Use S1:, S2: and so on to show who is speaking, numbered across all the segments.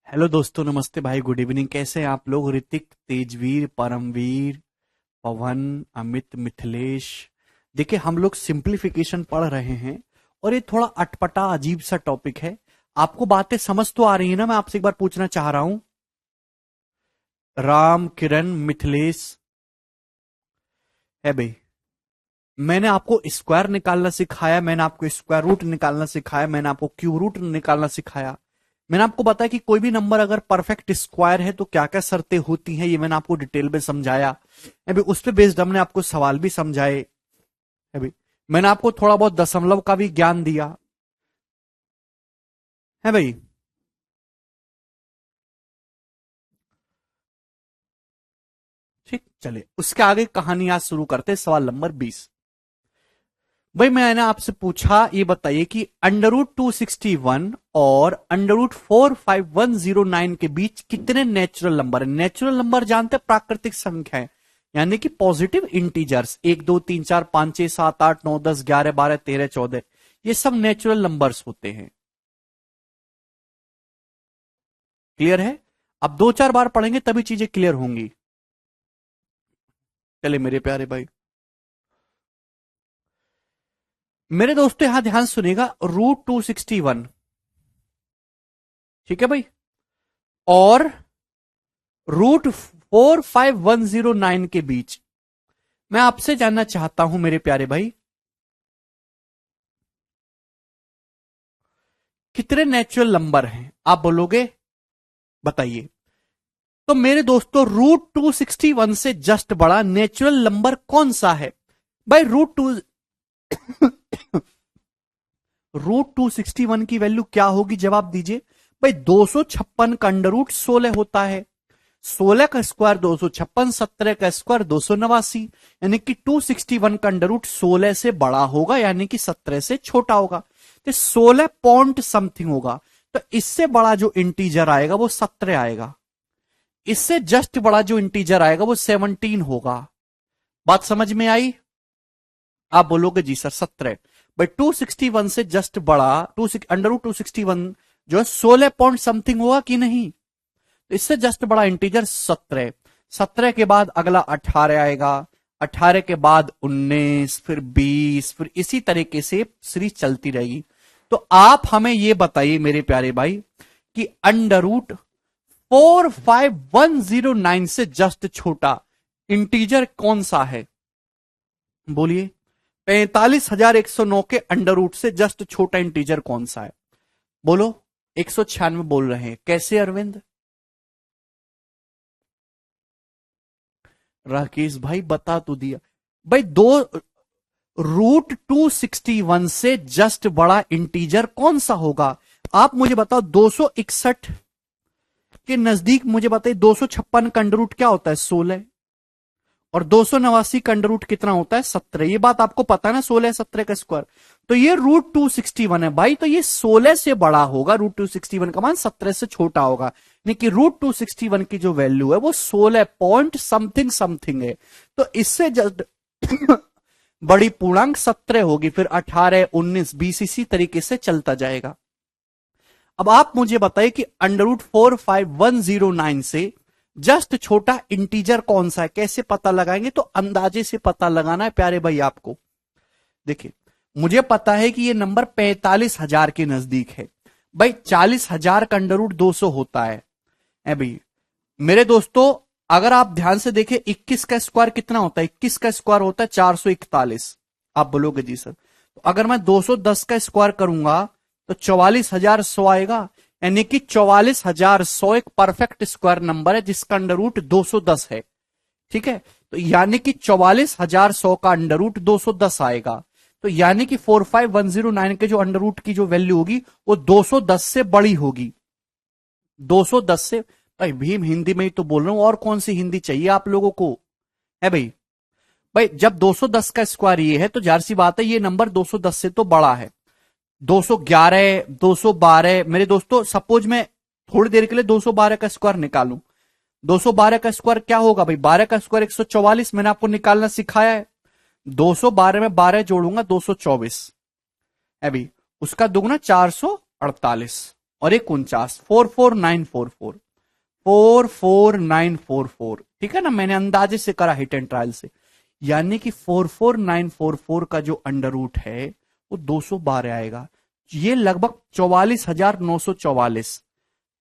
S1: Hello दोस्तों, नमस्ते भाई, गुड इवनिंग। कैसे हैं आप लोग? ऋतिक, तेजवीर, परमवीर, पवन, अमित, मिथिलेश। देखिए, हम लोग सिंप्लीफिकेशन पढ़ रहे हैं और ये थोड़ा अटपटा अजीब सा टॉपिक है। आपको बातें समझ तो आ रही है ना? मैं आपसे एक बार पूछना चाह रहा हूं। राम, किरण, मिथिलेश है भाई। मैंने आपको स्क्वायर निकालना सिखाया, मैंने आपको स्क्वायर रूट निकालना सिखाया, मैंने आपको क्यूब रूट निकालना सिखाया। मैंने आपको बताया कि कोई भी नंबर अगर परफेक्ट स्क्वायर है तो क्या क्या शर्तें होती हैं, ये मैंने आपको डिटेल में समझाया। अभी उस पे बेस्ड हमने आपको सवाल भी समझाए। अभी मैंने आपको थोड़ा बहुत दशमलव का भी ज्ञान दिया है भाई। ठीक, चलिए उसके आगे कहानी आज शुरू करते हैं। सवाल नंबर 20। भाई मैंने आपसे पूछा, ये बताइए कि √261 और √45109 के बीच कितने नेचुरल नंबर है? नेचुरल नंबर जानते हैं, प्राकृतिक संख्या है, यानी कि पॉजिटिव इंटीजर्स। 1 2 3 4 5 6 7 8 9 10 11 12 13 14, ये सब नेचुरल नंबर्स होते हैं। क्लियर है? अब दो चार बार पढ़ेंगे तभी चीजें क्लियर होंगी। चले मेरे प्यारे भाई, मेरे दोस्तों यहां ध्यान सुनिएगा। √261, ठीक है भाई, और √45109 के बीच मैं आपसे जानना चाहता हूं मेरे प्यारे भाई, कितने नेचुरल नंबर हैं? आप बोलोगे, बताइए। तो मेरे दोस्तों, √261 से जस्ट बड़ा नेचुरल नंबर कौन सा है? भाई √261 की वैल्यू क्या होगी? जवाब दीजिए भाई। 256 का √16 होता है। 16 का स्क्वायर 256, 17 का स्क्वायर 289, यानी कि 261 का √16 से बड़ा होगा, यानी कि 17 से छोटा होगा। तो 16 पॉइंट समथिंग होगा। तो इससे बड़ा जो इंटीजर आएगा वो 17 आएगा। इससे जस्ट बड़ा जो इंटीजर आएगा वो 17 होगा। बात समझ में आई? आप बोलोगे जी सर 17। भाई 261 से जस्ट बड़ा √261 जो है 16 पॉइंट समथिंग होगा कि नहीं? तो इससे जस्ट बड़ा इंटीजर 17। 17 के बाद अगला 18 आएगा, 18 के बाद 19, फिर 20, फिर इसी तरीके से सीरीज चलती रहेगी। तो आप हमें यह बताइए मेरे प्यारे भाई कि √45109 से जस्ट छोटा इंटीजर कौन सा है? बोलिए। 45,109 के अंडर रूट से जस्ट छोटा इंटीजर कौन सा है? बोलो। 196 बोल रहे हैं। कैसे अरविंद? राकेश भाई बता तो दिया। भाई दो √261 से जस्ट बड़ा इंटीजर कौन सा होगा? आप मुझे बताओ। 261 के नजदीक मुझे बताइए। 256 का अंडर रूट क्या होता है? 16। और 289 का अंडर रूट कितना होता है? 17। ये बात आपको पता है ना? 16 17 का स्क्वायर। तो ये √261 है भाई। तो ये 16 से बड़ा होगा। √261 का मान 17 से छोटा होगा, यानी कि √261 की जो वैल्यू है वो 16 पॉइंट समथिंग समथिंग है। तो इससे जस्ट बड़ी पूर्णांक 17 होगी, फिर 18, 19, 20 इसी तरीके से चलता जाएगा। अब आप मुझे बताइए कि √45109 से जस्ट छोटा इंटीजर कौन सा है? कैसे पता लगाएंगे? तो अंदाजे से पता लगाना है प्यारे भाई आपको। देखिए, मुझे पता है कि ये नंबर 45,000 के नजदीक है। भाई 40,000 का √200 होता है। भाई मेरे दोस्तों, अगर आप ध्यान से देखें, 21 का स्क्वायर कितना होता है? 21 का स्क्वायर होता है 441। आप बोलोगे जी सर, तो अगर मैं 210 का स्क्वायर करूंगा तो 44,100 आएगा, यानी कि 44,100 एक परफेक्ट स्क्वायर नंबर है जिसका अंडर रूट 210 है। ठीक है, तो यानी कि 44,100 का अंडर रूट 210 आएगा। तो यानी कि 45109 के जो अंडर रूट की जो वैल्यू होगी वो 210 से बड़ी होगी। 210 से। भाई भीम हिंदी में ही तो बोल रहा हूं, और कौन सी हिंदी चाहिए आप लोगों को? है भाई। भाई जब 210 का स्क्वायर ये है तो जाहिर सी बात है ये नंबर 210 से तो बड़ा है। 211, 212। मेरे दोस्तों सपोज मैं थोड़ी देर के लिए 212 का स्क्वायर निकालूं। 212 का स्क्वायर क्या होगा भाई? 12 का स्क्वायर 144, मैंने आपको निकालना सिखाया है। 212 में 12 जोड़ूंगा 224 है भाई। उसका दुगना 448। और एक 49, 44944, 44944, ठीक है ना, मैंने अंदाजे से करा, हिट एंड ट्रायल से, यानी कि 44944 का जो अंडर रूट है वो 212 आएगा। ये लगभग 44,944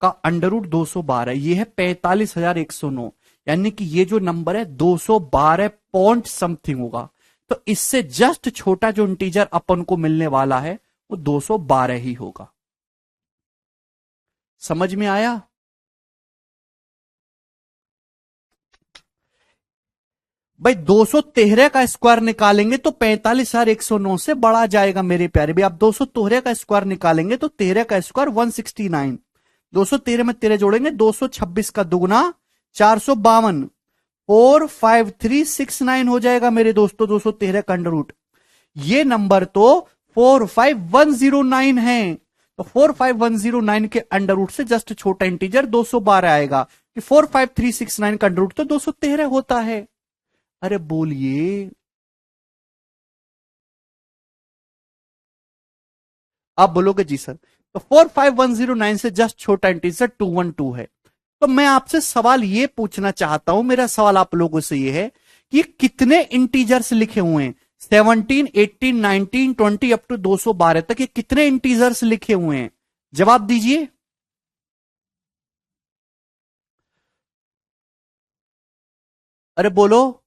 S1: का अंडर रूट 212, ये है 45,109, यानी कि ये जो नंबर है 212 पॉइंट समथिंग होगा। तो इससे जस्ट छोटा जो इंटीजर अपन को मिलने वाला है वो 212 ही होगा। समझ में आया? भाई 213 का स्क्वायर निकालेंगे तो 45,109 से बड़ा जाएगा मेरे प्यारे भाई। आप 213 का स्क्वायर निकालेंगे तो 13 का स्क्वायर 169, 213 में 13 जोड़ेंगे 226 का दुगना 452, 45369 हो जाएगा मेरे दोस्तों 213 का अंडर रूट। ये नंबर तो 45109 है, तो 45109 के अंडर रूट से जस्ट छोटा इंटीजर 212 आएगा, कि 45369 का अंडर रूट तो 213 होता है। अरे बोलिए, आप बोलोगे जी सर, तो 45109 से जस्ट छोटा इंटीजर 212 है। तो मैं आपसे सवाल ये पूछना चाहता हूं, मेरा सवाल आप लोगों से ये है कि कितने इंटीजर्स लिखे हुए हैं, 17, 18, 19, 20 अप टू 212 तक, ये कितने इंटीजर्स लिखे हुए हैं? जवाब दीजिए। अरे बोलो।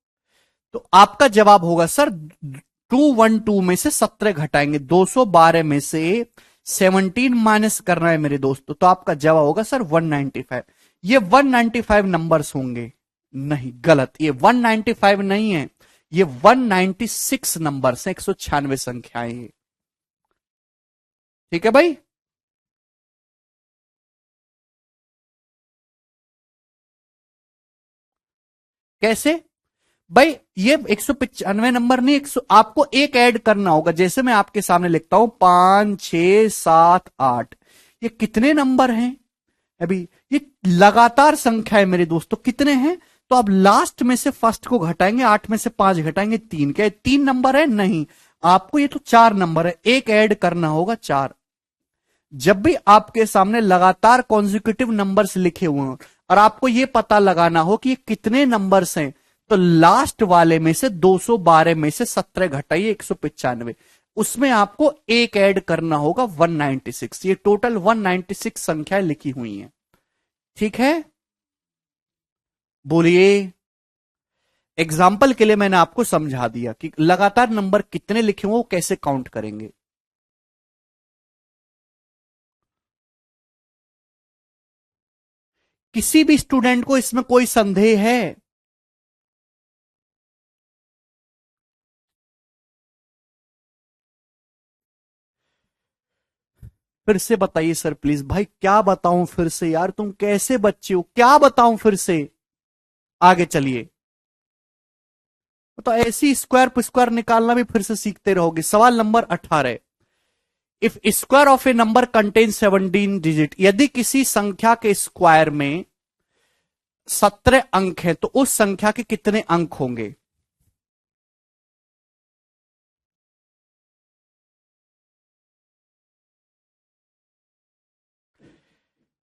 S1: तो आपका जवाब होगा सर 212 में से 17 घटाएंगे, 212 में से 17 माइनस करना है मेरे दोस्तों, तो आपका जवाब होगा सर 195। ये 195 नंबर्स होंगे? नहीं, गलत, ये 195 नहीं है, ये 196 नंबर्स हैं, 196 संख्याएं हैं। ठीक है भाई। कैसे भाई? ये 195 नंबर नहीं, 100, आपको एक ऐड करना होगा, जैसे मैं आपके सामने लिखता हूं 5, 6, 7, 8, ये कितने नंबर हैं अभी? ये लगातार संख्या है मेरे दोस्तों, कितने हैं? तो आप लास्ट में से फर्स्ट को घटाएंगे, 8 में से 5 घटाएंगे 3, क्या 3 नंबर है? नहीं, आपको ये तो 4 नंबर है, एक ऐड करना होगा 4। जब भी आपके सामने लगातार कॉन्जिक्यूटिव नंबर्स लिखे हुए हो और आपको यह पता लगाना हो कि ये कितने नंबर्स हैं, तो लास्ट वाले में से 212 में से 17 घटाइए 195, उसमें आपको एक ऐड करना होगा 196। ये टोटल 196 संख्याएं लिखी हुई हैं। ठीक है, बोलिए। एग्जाम्पल के लिए मैंने आपको समझा दिया कि लगातार नंबर कितने लिखे हुए वो कैसे काउंट करेंगे। किसी भी स्टूडेंट को इसमें कोई संदेह है? फिर से बताइए सर प्लीज। भाई क्या बताऊं फिर से यार, तुम कैसे बच्चे हो, क्या बताऊं फिर से? आगे चलिए। तो ऐसी स्क्वायर पर स्क्वायर निकालना भी फिर से सीखते रहोगे। सवाल number 18, if square of a number contain 17 digit, यदि किसी संख्या के स्क्वायर में 17 अंक हैं तो उस संख्या के कितने अंक होंगे?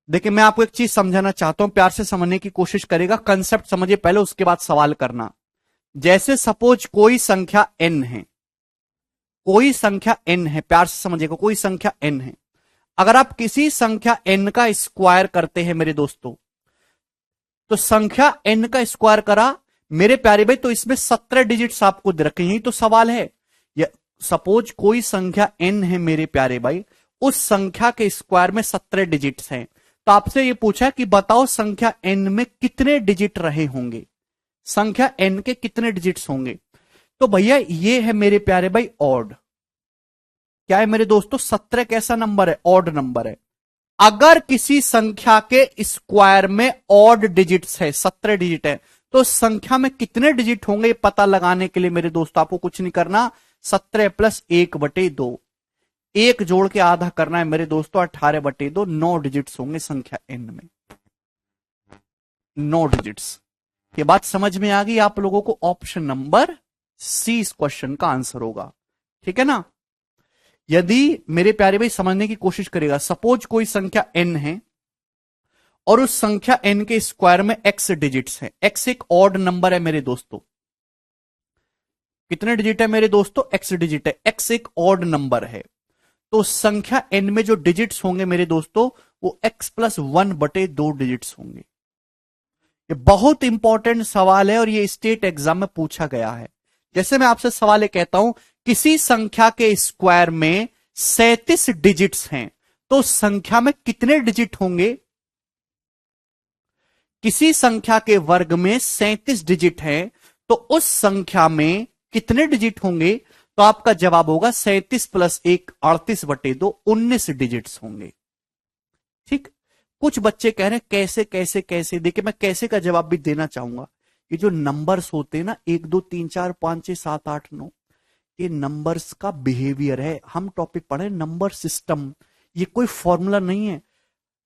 S1: देखिए मैं आपको एक चीज समझाना चाहता हूं, प्यार से समझने की कोशिश करेगा, कंसेप्ट समझिए पहले, उसके बाद सवाल करना। जैसे सपोज कोई संख्या n है, कोई संख्या n है, प्यार से समझिएगा, कोई संख्या n है। अगर आप किसी संख्या n का स्क्वायर करते हैं मेरे दोस्तों, तो संख्या n का स्क्वायर करा मेरे प्यारे भाई, तो इसमें 17 डिजिट्स आपको दे रखे, यही तो सवाल है। सपोज कोई संख्या n है मेरे प्यारे भाई, उस संख्या के स्क्वायर में 17 डिजिट्स हैं, तो आपसे यह पूछा कि बताओ संख्या n में कितने डिजिट रहे होंगे, संख्या n के कितने डिजिट्स होंगे? तो भैया ये है मेरे प्यारे भाई ऑड। क्या है मेरे दोस्तों? 17 कैसा नंबर है? ऑड नंबर है। अगर किसी संख्या के स्क्वायर में ऑड डिजिट्स है, 17 डिजिट है, तो संख्या में कितने डिजिट होंगे पता लगाने के लिए मेरे दोस्तों आपको कुछ नहीं करना, 17 प्लस 1/2, एक जोड़ के आधा करना है मेरे दोस्तों, 18/2, 9 डिजिट्स होंगे संख्या n में, 9 डिजिट्स। ये बात समझ में आ गई आप लोगों को? ऑप्शन नंबर सी इस क्वेश्चन का आंसर होगा। ठीक है ना? यदि मेरे प्यारे भाई समझने की कोशिश करेगा, सपोज कोई संख्या n है और उस संख्या n के स्क्वायर में x डिजिट्स हैं। x एक ऑड नंबर है मेरे दोस्तों। कितने डिजिट है मेरे दोस्तों? x डिजिट है। x एक ऑड नंबर है, तो संख्या n में जो डिजिट्स होंगे मेरे दोस्तों वो x प्लस 1/2 डिजिट्स होंगे। ये बहुत इंपॉर्टेंट सवाल है और ये स्टेट एग्जाम में पूछा गया है। जैसे मैं आपसे सवाल ये कहता हूं, किसी संख्या के स्क्वायर में 37 डिजिट्स हैं, तो संख्या में कितने डिजिट होंगे? किसी संख्या के वर्ग में 37 डिजिट हैं, तो उस संख्या में कितने डिजिट होंगे? तो आपका जवाब होगा 37 प्लस 1 38/2 19 डिजिट्स होंगे। ठीक। कुछ बच्चे कह रहे हैं कैसे कैसे कैसे, देखिए मैं कैसे का जवाब भी देना चाहूंगा। ये जो नंबर्स होते हैं ना 1 2 3 4 5 6 7 8 9, ये नंबर्स का बिहेवियर है। हम टॉपिक पढ़े नंबर सिस्टम, ये कोई फॉर्मूला नहीं है।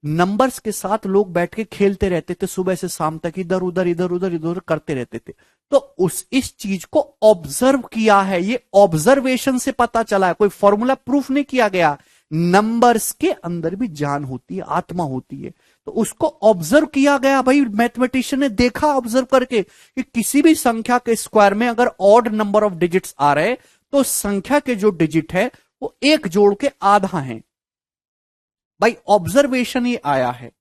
S1: नंबर्स के साथ लोग बैठ के खेलते रहते थे सुबह से शाम तक, इधर उधर इधर उधर इधर उधर करते रहते थे। तो इस चीज को ऑब्जर्व किया है, ये ऑब्जर्वेशन से पता चला है, कोई फॉर्मूला प्रूफ नहीं किया गया। नंबर्स के अंदर भी जान होती है, आत्मा होती है, तो उसको ऑब्जर्व किया गया। भाई मैथमेटिशियन ने देखा ऑब्जर्व करके कि किसी भी संख्या के स्क्वायर में अगर ऑड नंबर ऑफ डिजिट्स आ रहे तो संख्या के जो डिजिट है वो एक जोड़ के आधा है। भाई ऑब्जर्वेशन ही आया है,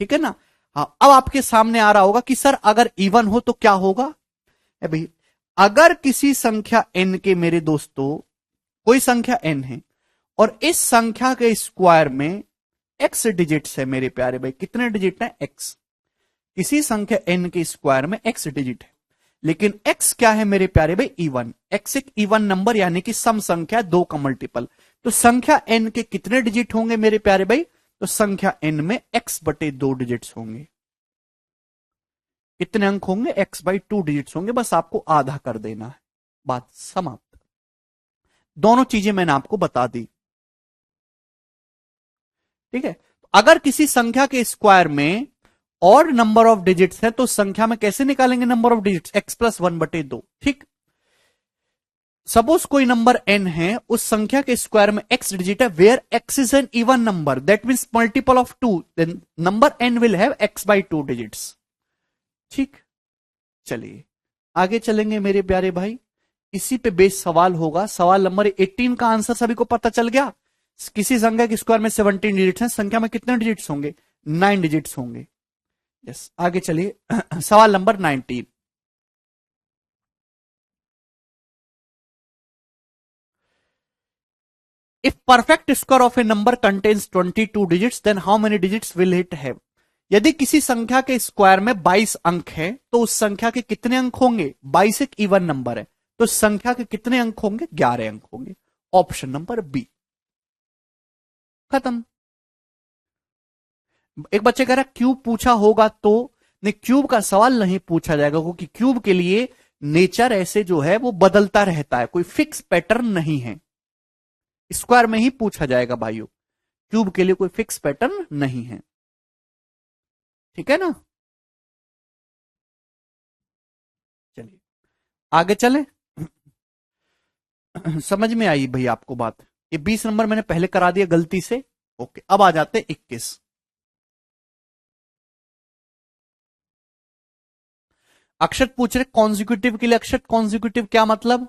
S1: ठीक है ना। हाँ, अब आपके सामने आ रहा होगा कि सर अगर इवन हो तो क्या होगा? भाई अगर किसी संख्या n के मेरे दोस्तों कोई संख्या n है और इस संख्या के स्क्वायर में x डिजिट्स है मेरे प्यारे भाई, कितने डिजिट है? x। किसी संख्या n के स्क्वायर में x डिजिट है, लेकिन x क्या है मेरे प्यारे भाई? इवन। x एक इवन नंबर यानी कि सम संख्या 2 का मल्टीपल। तो संख्या n के कितने डिजिट होंगे मेरे प्यारे भाई? तो संख्या n में x/2 डिजिट्स होंगे। कितने अंक होंगे? x/2 डिजिट्स होंगे। बस आपको आधा कर देना है, बात समाप्त। दोनों चीजें मैंने आपको बता दी, ठीक है। अगर किसी संख्या के स्क्वायर में और नंबर ऑफ डिजिट्स है तो संख्या में कैसे निकालेंगे नंबर ऑफ डिजिट्स? x+1/2। ठीक। सपोज कोई नंबर n है, उस संख्या के स्क्वायर में x डिजिट है, where x is an even number, that means multiple of 2, then number n will have x/2 digits. ठीक। चलिए आगे चलेंगे मेरे प्यारे भाई, इसी पे बेस सवाल होगा। सवाल नंबर 18 का आंसर सभी को पता चल गया। किसी संख्या के स्क्वायर में 17 डिजिट्स हैं, संख्या में कितने डिजिट्स होंगे? 9 डिजिट्स होंगे। यस, आगे चलिए सवाल number 19। If perfect square of a number contains 22 digits then how many digits will it have? यदि किसी संख्या के स्क्वायर में 22 अंक है तो उस संख्या के कितने अंक होंगे? 22 एक इवन नंबर है, तो संख्या के कितने अंक होंगे? 11 अंक होंगे। Option number B. खत्म। एक बच्चे कह रहा क्यूब पूछा होगा तो नहीं, क्यूब का सवाल नहीं पूछा जाएगा क्योंकि क्यूब के लिए नेचर ऐसे जो है वो बदलता रहता है, कोई फिक्स पैटर्न नहीं है। स्क्वायर में ही पूछा जाएगा भाइयों, क्यूब के लिए कोई फिक्स पैटर्न नहीं है, ठीक है ना। चलिए आगे चले समझ में आई भाई आपको बात? ये 20 नंबर मैंने पहले करा दिया गलती से। ओके, अब आ जाते 21। अक्षत पूछ रहे कॉन्जिक्यूटिव के लिए। अक्षत कॉन्जिक्यूटिव क्या मतलब?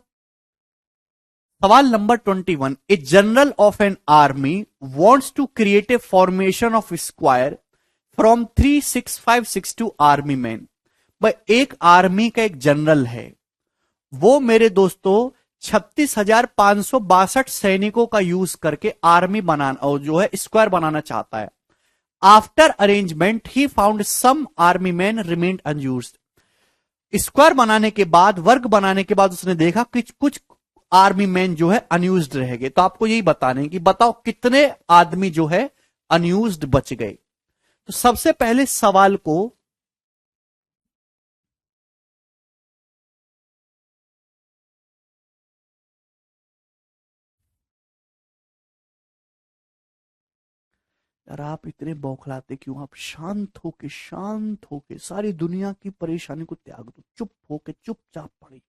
S1: सवाल number 21। A general of an army wants to create a formation of square from 3656 army man. भाई एक आर्मी का एक जनरल है, वो मेरे दोस्तों 36,562 सैनिकों का यूज करके आर्मी बनाना और जो है स्क्वायर बनाना चाहता है। After arrangement he found some army man remained unused. Square बनाने के बाद, वर्ग बनाने के बाद उसने देखा कि कुछ आर्मी मैन जो है अनयूज्ड रह गए। तो आपको यही बताने कि बताओ कितने आदमी जो है अनयूज्ड बच गए। तो सबसे पहले सवाल को यार आप इतने बौखलाते क्यों? आप शांत होके सारी दुनिया की परेशानी को त्याग दो, चुप होके चुपचाप पढ़िए।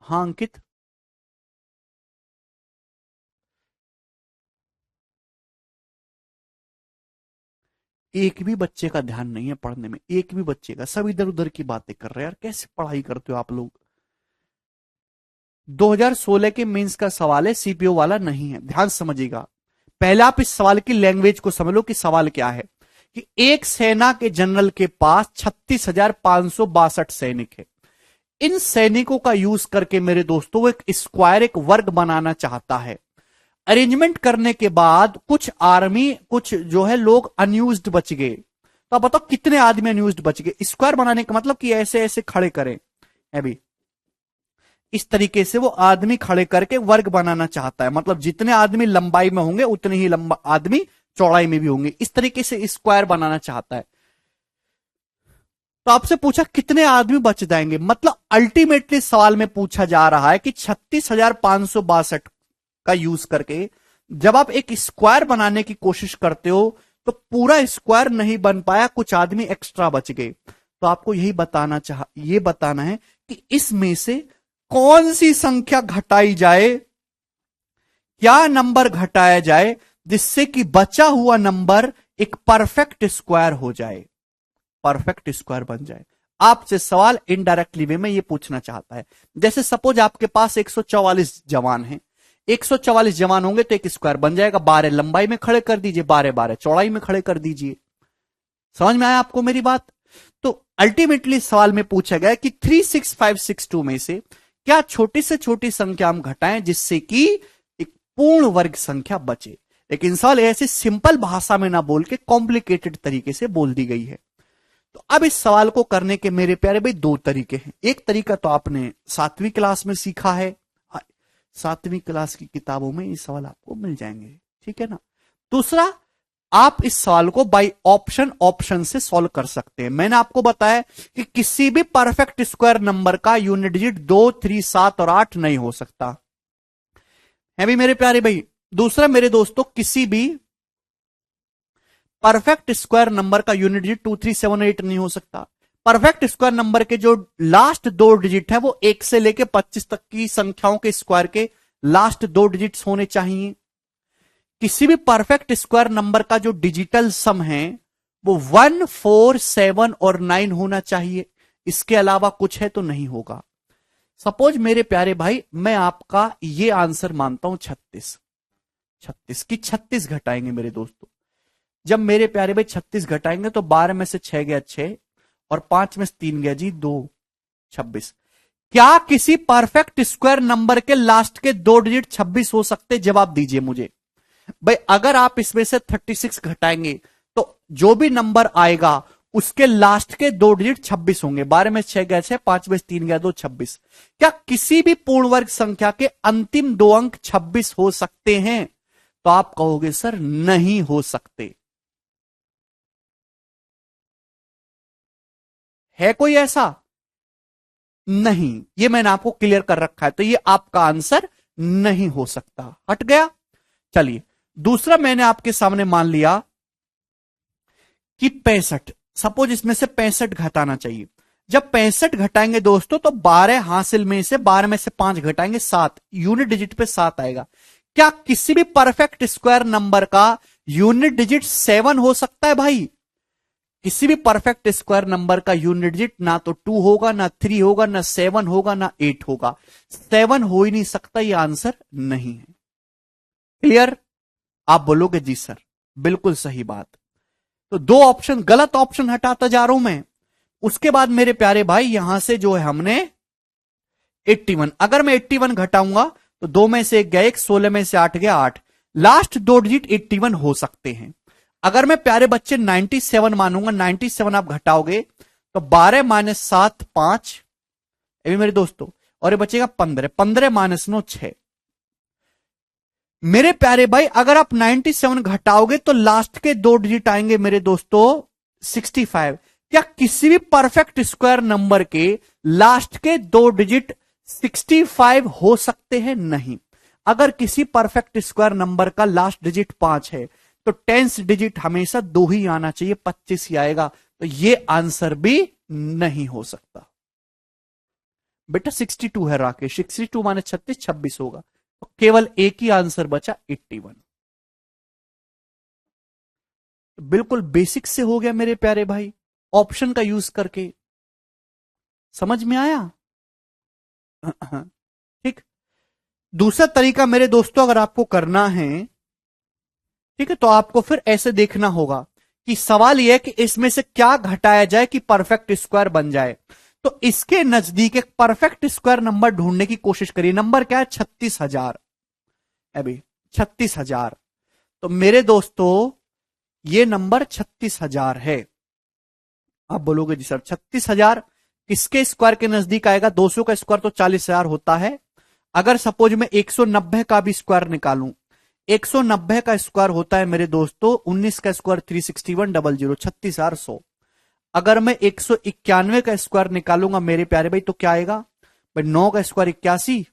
S1: हाँ अंकित, एक भी बच्चे का ध्यान नहीं है पढ़ने में, एक भी बच्चे का, सब इधर उधर की बातें कर रहे हैं यार। कैसे पढ़ाई करते हो आप लोग? 2016 के मेंस का सवाल है, सीपीओ वाला नहीं है, ध्यान समझिएगा। पहले आप इस सवाल की लैंग्वेज को समझ लो कि सवाल क्या है। कि एक सेना के जनरल के पास 36,562 सैनिक है। इन सैनिकों का यूज करके मेरे दोस्तों वो एक स्क्वायर, एक वर्ग बनाना चाहता है। अरेंजमेंट करने के बाद कुछ आर्मी, कुछ जो है लोग अनयूज्ड बच गए। तो आप बताओ कितने आदमी अनयूज्ड बच गए? स्क्वायर बनाने का मतलब कि ऐसे ऐसे खड़े करें अभी, इस तरीके से वो आदमी खड़े करके वर्ग बनाना चाहता है। मतलब जितने आदमी लंबाई में होंगे उतने ही लंबा आदमी चौड़ाई में भी होंगे, इस तरीके से स्क्वायर बनाना चाहता है। तो आपसे पूछा कितने आदमी बच जाएंगे, मतलब अल्टीमेटली सवाल में पूछा जा रहा है कि 36,562 का यूज करके जब आप एक स्क्वायर बनाने की कोशिश करते हो तो पूरा स्क्वायर नहीं बन पाया, कुछ आदमी एक्स्ट्रा बच गए। तो आपको यही बताना है कि इसमें से कौन सी संख्या घटाई जाए, क्या नंबर घटाया जाए जिससे कि बचा हुआ नंबर एक परफेक्ट स्क्वायर हो जाए, परफेक्ट स्क्वायर बन जाए। आपसे सवाल इनडायरेक्टली वे में ये पूछना चाहता है। जैसे सपोज आपके पास 144 जवान हैं, 144 जवान होंगे तो एक स्क्वायर बन जाएगा। 12 लंबाई में खड़े कर दीजिए, 12 चौड़ाई में खड़े कर दीजिए। समझ में आया आपको मेरी बात? तो अल्टीमेटली सवाल में पूछा गया कि 36562 में से क्या छोटी से छोटी संख्या हम घटाएं जिससे कि एक पूर्ण वर्ग संख्या बचे। लेकिन सवाल ऐसे सिंपल भाषा में ना बोल के कॉम्प्लिकेटेड तरीके से बोल दी गई है। तो अब इस सवाल को करने के मेरे प्यारे भाई दो तरीके हैं। एक तरीका तो आपने 7वीं क्लास में सीखा है, 7वीं क्लास की किताबों में ये सवाल आपको मिल जाएंगे, ठीक है ना। दूसरा, आप इस सवाल को बाय ऑप्शन से सॉल्व कर सकते हैं। मैंने आपको बताया कि किसी भी परफेक्ट स्क्वायर नंबर का यूनिट डिजिट 2, 3, 7 और 8 नहीं हो सकता है भी मेरे प्यारे भाई। दूसरा मेरे दोस्तों, किसी भी परफेक्ट स्क्वायर नंबर का यूनिट डिजिट 2, 3, 7, 8 नहीं हो सकता। परफेक्ट स्क्वायर नंबर के जो लास्ट दो डिजिट है वो 1 से लेकर 25 तक की संख्याओं के स्क्वायर के लास्ट दो डिजिट्स होने चाहिए। किसी भी परफेक्ट स्क्वायर नंबर का जो डिजिटल सम है वो 1, 4, 7 और 9 होना चाहिए। इसके अलावा कुछ है तो नहीं होगा। सपोज मेरे प्यारे भाई मैं आपका ये आंसर मानता हूं 36 की 36 घटाएंगे मेरे दोस्तों। जब मेरे प्यारे भाई 36 घटाएंगे तो 12 में से 6 गया 6 और 5 में से 3 गया जी 2, 26। क्या किसी परफेक्ट स्क्वायर नंबर के लास्ट के दो डिजिट 26 हो सकते? जवाब दीजिए मुझे भाई। अगर आप इसमें से 36 घटाएंगे तो जो भी नंबर आएगा उसके लास्ट के दो डिजिट 26 होंगे। 12 में 6 गया 6, 5 में 3 गया 2, 26। क्या किसी भी पूर्ण वर्ग संख्या के अंतिम दो अंक 26 हो सकते हैं? तो आप कहोगे सर नहीं हो सकते। है कोई ऐसा? नहीं, ये मैंने आपको क्लियर कर रखा है। तो ये आपका आंसर नहीं हो सकता, हट गया। चलिए दूसरा, मैंने आपके सामने मान लिया कि 65, सपोज इसमें से 65 घटाना चाहिए। जब 65 घटाएंगे दोस्तों तो 12 हासिल में से 12 में से 5 घटाएंगे 7, यूनिट डिजिट पे 7 आएगा। क्या किसी भी परफेक्ट स्क्वायर नंबर का यूनिट डिजिट 7 हो सकता है भाई? किसी भी परफेक्ट स्क्वायर नंबर का यूनिट डिजिट ना तो 2 होगा, ना 3 होगा, ना 7 होगा, ना 8 होगा। 7 हो ही नहीं सकता, यह आंसर नहीं है। क्लियर? आप बोलोगे जी सर बिल्कुल सही बात। तो दो ऑप्शन, गलत ऑप्शन हटाता जा रहा हूं मैं। उसके बाद मेरे प्यारे भाई यहां से जो है हमने 81, अगर मैं 81 घटाऊंगा तो 2 में से 1 गया 1, 16 में से 8 गया 8। लास्ट दो डिजिट 81 हो सकते हैं। अगर मैं प्यारे बच्चे 97 मानूंगा, 97 आप घटाओगे तो 12 माइनस 7 5, ये भी मेरे दोस्तों, और ये बचेगा 15, 15 माइनस 9 6। मेरे प्यारे भाई अगर आप 97 घटाओगे तो लास्ट के दो डिजिट आएंगे मेरे दोस्तों 65। क्या किसी भी परफेक्ट स्क्वायर नंबर के लास्ट के दो डिजिट 65 हो सकते हैं? नहीं। अगर किसी परफेक्ट स्क्वायर नंबर का लास्ट डिजिट 5 है तो टेंस डिजिट हमेशा 2 ही आना चाहिए, 25 ही आएगा। तो यह आंसर भी नहीं हो सकता। बेटा 62 है राकेश, 62 माने 36, 26 होगा, तो केवल एक ही आंसर बचा 81। बिल्कुल बेसिक से हो गया मेरे प्यारे भाई, ऑप्शन का यूज करके। समझ में आया? ठीक। दूसरा तरीका मेरे दोस्तों अगर आपको करना है, ठीक है, तो आपको फिर ऐसे देखना होगा कि सवाल यह है कि इसमें से क्या घटाया जाए कि परफेक्ट स्क्वायर बन जाए। तो इसके नजदीक एक परफेक्ट स्क्वायर नंबर ढूंढने की कोशिश करिए। नंबर क्या है? 36,000। अभी 36,000। तो मेरे दोस्तों ये नंबर 36,000 है। आप बोलोगे जी सर 36,000 किसके स्क्वायर के नजदीक आएगा? 200 का स्क्वायर तो 40,000 होता है। अगर सपोज मैं 190 का भी स्क्वायर निकालूं, 190 का स्क्वायर होता है मेरे दोस्तों 19 का स्क्वायर 361,000, 36,100। अगर मैं 191 का स्क्वायर निकालूंगा मेरे प्यारे भाई तो क्या आएगा भाई? 9 का स्क्वायर 81,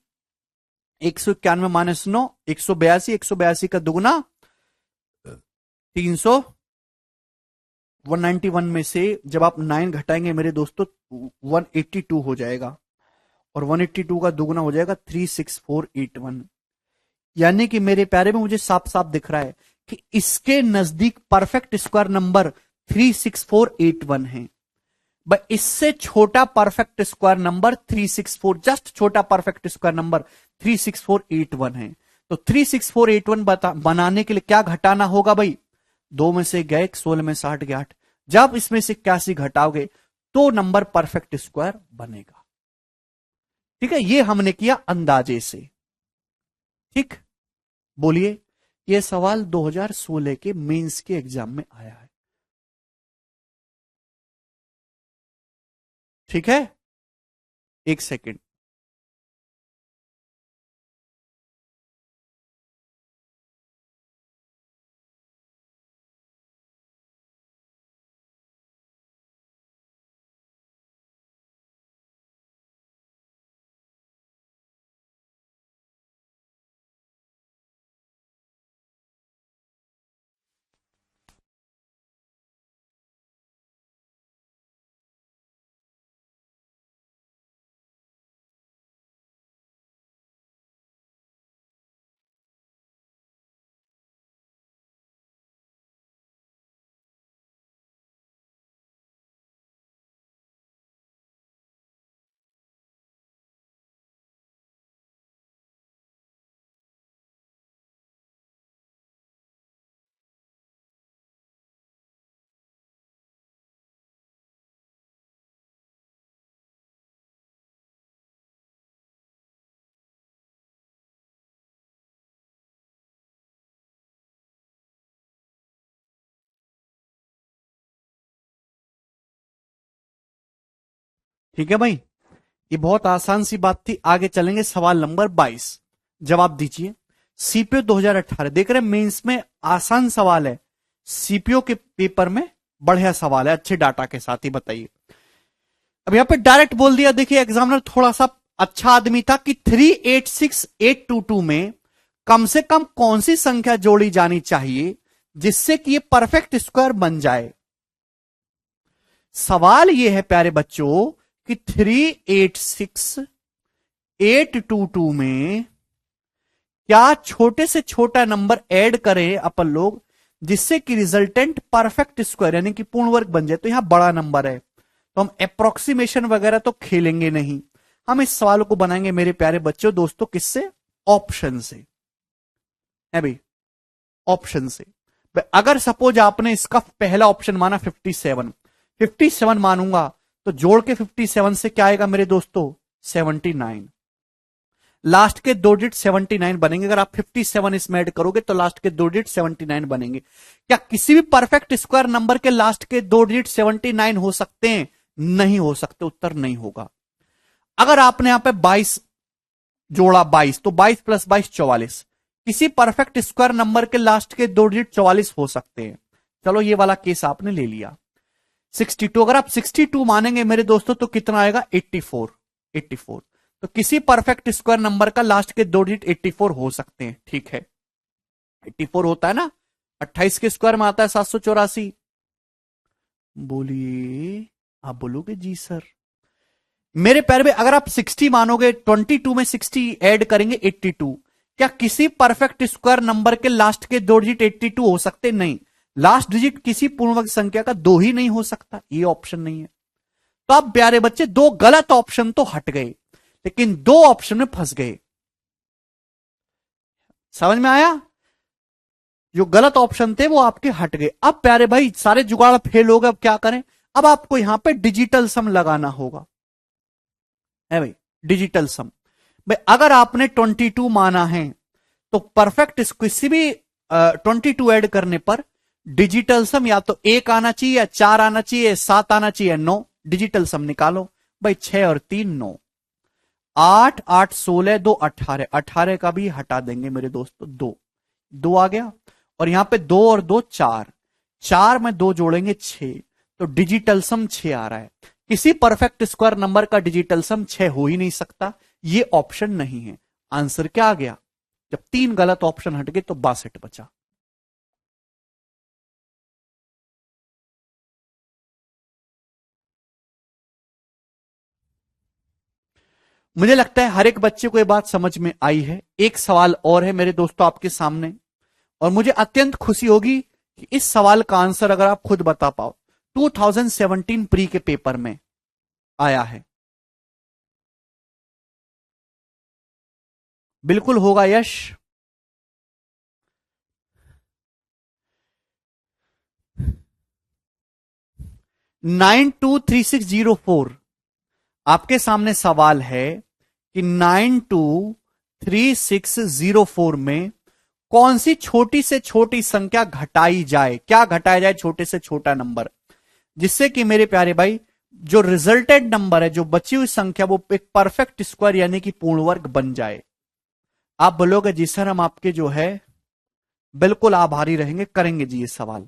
S1: 191 माइनस 9 182, 182 का दुगुना 300, 191 में से जब आप 9 घटाएंगे मेरे दोस्तों 182 हो जाएगा, और 182 का दुगुना हो जाएगा 36481। यानी कि मेरे प्यारे में मुझे साफ साफ दिख रहा है कि इसके नजदीक परफेक्ट स्क्वायर नंबर 36481 है। भाई इससे छोटा परफेक्ट स्क्वायर नंबर 364, जस्ट छोटा परफेक्ट स्क्वायर नंबर 36481 है। तो 36481 बनाने के लिए क्या घटाना होगा भाई? 2 में से गए 16 में 60 गए 8, जब इसमें से 81 घटाओगे तो नंबर परफेक्ट स्क्वायर बनेगा। ठीक है, ये हमने किया अंदाजे से। ठीक, बोलिए, ये सवाल 2016 के मेंस के एग्जाम में आया है। ठीक है, एक सेकंड। ठीक है भाई, ये बहुत आसान सी बात थी। आगे चलेंगे, सवाल नंबर 22 जवाब दीजिए। सीपीओ 2018 देख रहे हैं, मेंस में आसान सवाल है, सीपीओ के पेपर में बढ़िया सवाल है, अच्छे डाटा के साथ ही। बताइए, अब यहां पे डायरेक्ट बोल दिया। देखिए एग्जामिनर थोड़ा सा अच्छा आदमी था कि 386822 में कम से कम कौन सी संख्या जोड़ी जानी चाहिए जिससे कि ये परफेक्ट स्क्वायर बन जाए। सवाल ये है प्यारे बच्चों कि 386822 में क्या छोटे से छोटा नंबर ऐड करें अपन लोग जिससे कि रिजल्टेंट परफेक्ट स्क्वायर यानी कि पूर्ण वर्ग बन जाए। तो यहां बड़ा नंबर है तो हम अप्रोक्सीमेशन वगैरह तो खेलेंगे नहीं, हम इस सवाल को बनाएंगे मेरे प्यारे बच्चों दोस्तों किससे? ऑप्शन से है भाई, ऑप्शन से। अगर सपोज आपने इसका पहला ऑप्शन माना 57, 57 मानूंगा तो जोड़ के 57 से क्या आएगा मेरे दोस्तों? 79। लास्ट के दो डिजिट 79 बनेंगे। अगर आप 57 इसमें ऐड करोगे तो लास्ट के दो डिजिट 79 बनेंगे। क्या किसी भी परफेक्ट स्क्वायर नंबर के लास्ट के दो डिजिट 79 हो सकते हैं? नहीं हो सकते, उत्तर नहीं होगा। अगर आपने यहां पे 22 जोड़ा 22 तो 22 प्लस 22 44। किसी परफेक्ट स्क्वायर नंबर के लास्ट के दो डिजिट 44 हो सकते हैं। चलो ये वाला केस आपने ले लिया। 62, अगर आप 62 मानेंगे मेरे दोस्तों तो कितना आएगा? 84। 84 तो किसी परफेक्ट स्क्वायर नंबर का लास्ट के दो डिजिट 84 हो सकते हैं। ठीक है, 84 होता है ना, 28 के स्क्वायर में आता है 784। बोलिए, आप बोलोगे जी सर। मेरे प्यारे भाई अगर आप 60 मानोगे, 22 में 60 ऐड करेंगे 82। क्या किसी परफेक्ट स्क्वायर नंबर के लास्ट के दो डिजिट 82 हो सकते? नहीं। लास्ट डिजिट किसी पूर्णवर्ग संख्या का दो ही नहीं हो सकता, ये ऑप्शन नहीं है। तो अब प्यारे बच्चे दो गलत ऑप्शन तो हट गए, लेकिन दो ऑप्शन में फंस गए। समझ में आया? जो गलत ऑप्शन थे वो आपके हट गए। अब प्यारे भाई सारे जुगाड़ फेल हो गए, अब क्या करें? अब आपको यहां पे डिजिटल सम लगाना होगा, है भाई, डिजिटल सम। भाई अगर आपने 22 माना है तो परफेक्ट किसी भी 22 ऐड करने पर डिजिटल सम या तो 1 आना चाहिए, या 4 आना चाहिए, 7 आना चाहिए, 9। डिजिटल सम निकालो भाई। 6 और 3 9, 8 8 16 2 18, 18 का भी हटा देंगे मेरे दोस्तों, 2 आ गया। और यहां पे 2 और 2 4, 4 में 2 जोड़ेंगे 6, तो डिजिटल सम 6 आ रहा है। किसी परफेक्ट स्क्वायर नंबर का डिजिटल सम 6 हो ही नहीं सकता, ये ऑप्शन नहीं है। आंसर क्या आ गया? जब 3 गलत ऑप्शन हट गए तो 62 बचा। मुझे लगता है हर एक बच्चे को यह बात समझ में आई है। एक सवाल और है मेरे दोस्तों आपके सामने, और मुझे अत्यंत खुशी होगी कि इस सवाल का आंसर अगर आप खुद बता पाओ। 2017 प्री के पेपर में आया है। बिल्कुल होगा यश। 923604, आपके सामने सवाल है कि 923604 में कौन सी छोटी से छोटी संख्या घटाई जाए? क्या घटाया जाए छोटे से छोटा नंबर, जिससे कि मेरे प्यारे भाई जो रिजल्टेड नंबर है, जो बची हुई संख्या, वो एक परफेक्ट स्क्वायर यानी कि पूर्ण वर्ग बन जाए। आप बोलोगे जी सर हम आपके जो है बिल्कुल आभारी रहेंगे, करेंगे जी ये सवाल।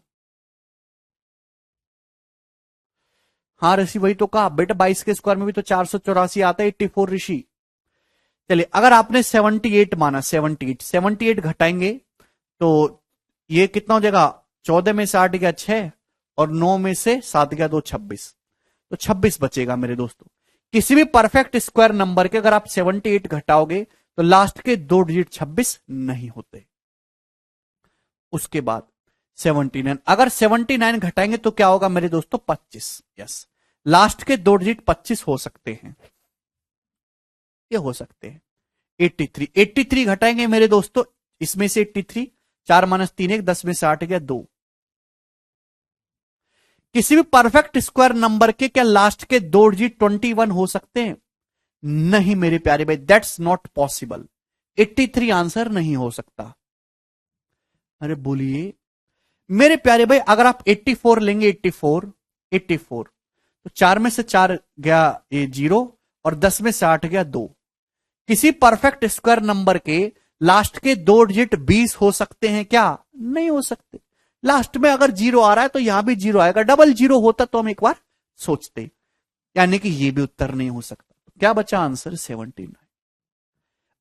S1: हाँ ऋषि वही तो कहा बेटा, 22 के स्क्वायर में भी तो 484 आता है, 84 ऋषि। चलिए अगर आपने 78 माना, 78 घटाएंगे तो ये कितना हो जाएगा? 14 में से 8 गया 6, और 9 में से 7 गया 2, 26। तो 26 बचेगा मेरे दोस्तों। किसी भी परफेक्ट स्क्वायर नंबर के अगर आप 78 घटाओगे तो लास्ट के दो डिजिट 26 नहीं होते। उसके बाद 79, अगर 79 घटाएंगे तो क्या होगा मेरे दोस्तों? 25। यस, लास्ट के दो डिजिट 25 हो सकते हैं, ये हो सकते हैं। 83 घटाएंगे मेरे दोस्तों, इसमें से 83, 4 माइनस 3 1, 10 में से 8 गया 2। किसी भी परफेक्ट स्क्वायर नंबर के क्या लास्ट के दो डिजिट 21 हो सकते हैं? नहीं मेरे प्यारे भाई, दैट्स नॉट पॉसिबल। 83 आंसर नहीं हो सकता। अरे बोलिए मेरे प्यारे भाई, अगर आप 84 लेंगे, 84 तो 4 में से 4 गया ये 0, और 10 में से 8 गया 2। किसी परफेक्ट स्क्वायर नंबर के लास्ट के दो डिजिट 20 हो सकते हैं क्या? नहीं हो सकते। लास्ट में अगर 0 आ रहा है तो यहां भी 0 आएगा, डबल 0 होता तो हम एक बार सोचते, यानी कि ये भी उत्तर नहीं हो सकता। क्या बचा आंसर? 79।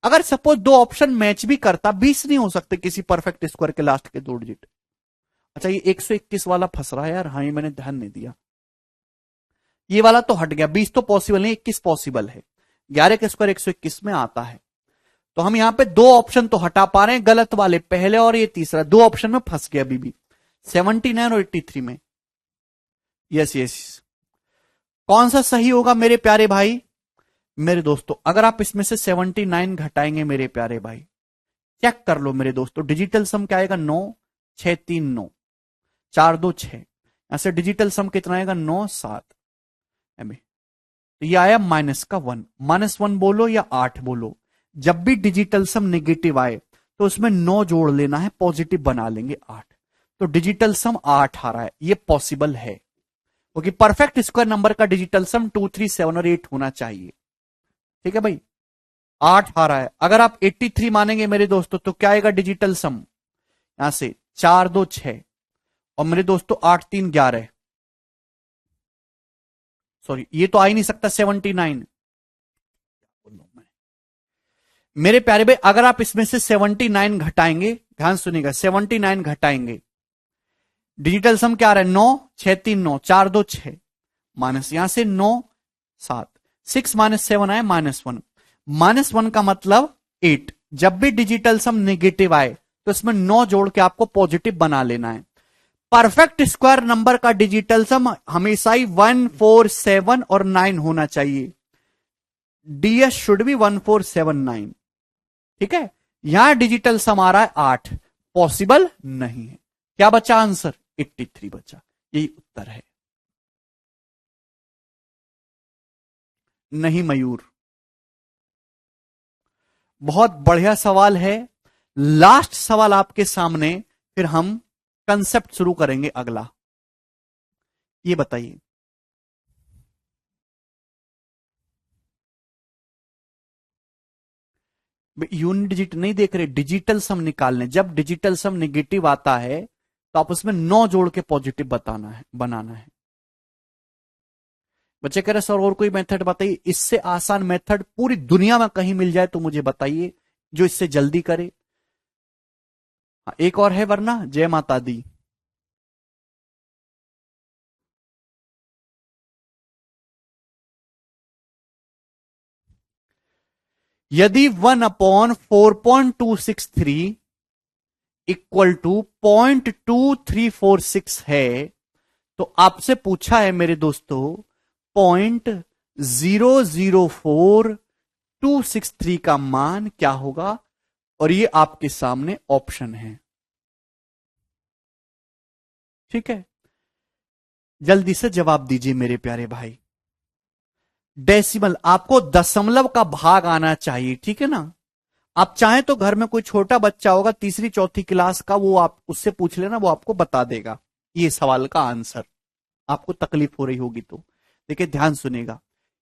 S1: अगर सपोज दो ऑप्शन मैच भी करता, 20 नहीं हो सकते किसी परफेक्ट स्क्वायर के लास्ट के दो डिजिट। अच्छा ये 121 वाला फंस रहा है यार, हाँ ये मैंने ध्यान नहीं दिया। ये वाला तो हट गया, 20 तो पॉसिबल नहीं, 21 पॉसिबल है। 11 के स्क्वायर 121 में आता है। तो हम यहां पे दो ऑप्शन तो हटा पा रहे हैं गलत वाले, पहले और ये तीसरा, दो ऑप्शन में फंस गया अभी भी, 79 और 83 में। यस यस, कौन सा सही होगा मेरे प्यारे भाई? मेरे दोस्तों अगर आप इसमें से 79 घटाएंगे मेरे प्यारे भाई, चेक कर लो मेरे दोस्तों, डिजिटल सम क्या आएगा? 9 6 3 9, 4 2 6, यहां से डिजिटल सम कितना आएगा? 9 7। तो ये आया माइनस का 1, -1 बोलो या 8 बोलो, जब भी डिजिटल सम नेगेटिव आए तो उसमें 9 जोड़ लेना है, पॉजिटिव बना लेंगे 8। तो डिजिटल सम 8 आ रहा है, ये पॉसिबल है, क्योंकि परफेक्ट स्क्वायर नंबर का डिजिटल सम 2 3 7 और 8 होना चाहिए। ठीक है भाई, 8 आ रहा है। अगर आप 83 मानेंगे मेरे दोस्तों तो क्या आएगा डिजिटल सम? यहां से 4 2 6, और मेरे दोस्तों 8 3 11, सॉरी ये तो आ ही नहीं सकता 79। मेरे प्यारे भाई अगर आप इसमें से 79 घटाएंगे, ध्यान सुनिएगा, 79 घटाएंगे, डिजिटल सम क्या आ रहा है? 9 6 3 9, 4 2 6, माइनस यहां से 9 7, 6 माइनस 7 आए -1, -1 का मतलब 8। जब भी डिजिटल सम नेगेटिव आए तो इसमें 9 जोड़ के आपको पॉजिटिव बना लेना है। परफेक्ट स्क्वायर नंबर का डिजिटल सम हमेशा ही 1, 4, 7 और 9 होना चाहिए। DS should be 1479। ठीक है, यहां डिजिटल सम आ रहा है 8, पॉसिबल नहीं है। क्या बचा आंसर? 83 बचा। यही उत्तर है। नहीं मयूर, बहुत बढ़िया सवाल है। लास्ट सवाल आपके सामने, फिर हम कंसेप्ट शुरू करेंगे अगला। ये बताइए, यूनिट डिजिट नहीं देख रहे, डिजिटल सम निकालने। जब डिजिटल सम नेगेटिव आता है तो आप उसमें 9 जोड़ के पॉजिटिव बनाना है। बच्चे कह रहे सर और कोई मेथड बताइए, इससे आसान मेथड पूरी दुनिया में कहीं मिल जाए तो मुझे बताइए, जो इससे जल्दी करे। एक और है, वरना जय माता दी। यदि 1/4.263 इक्वल टू 0.2346 है, तो आपसे पूछा है मेरे दोस्तों 0.004263 का मान क्या होगा, और ये आपके सामने ऑप्शन है। ठीक है, जल्दी से जवाब दीजिए मेरे प्यारे भाई। डेसिमल, आपको दशमलव का भाग आना चाहिए, ठीक है ना। आप चाहें तो घर में कोई छोटा बच्चा होगा तीसरी चौथी क्लास का, वो आप उससे पूछ लेना, वो आपको बता देगा ये सवाल का आंसर। आपको तकलीफ हो रही होगी तो देखिए, ध्यान सुनेगा।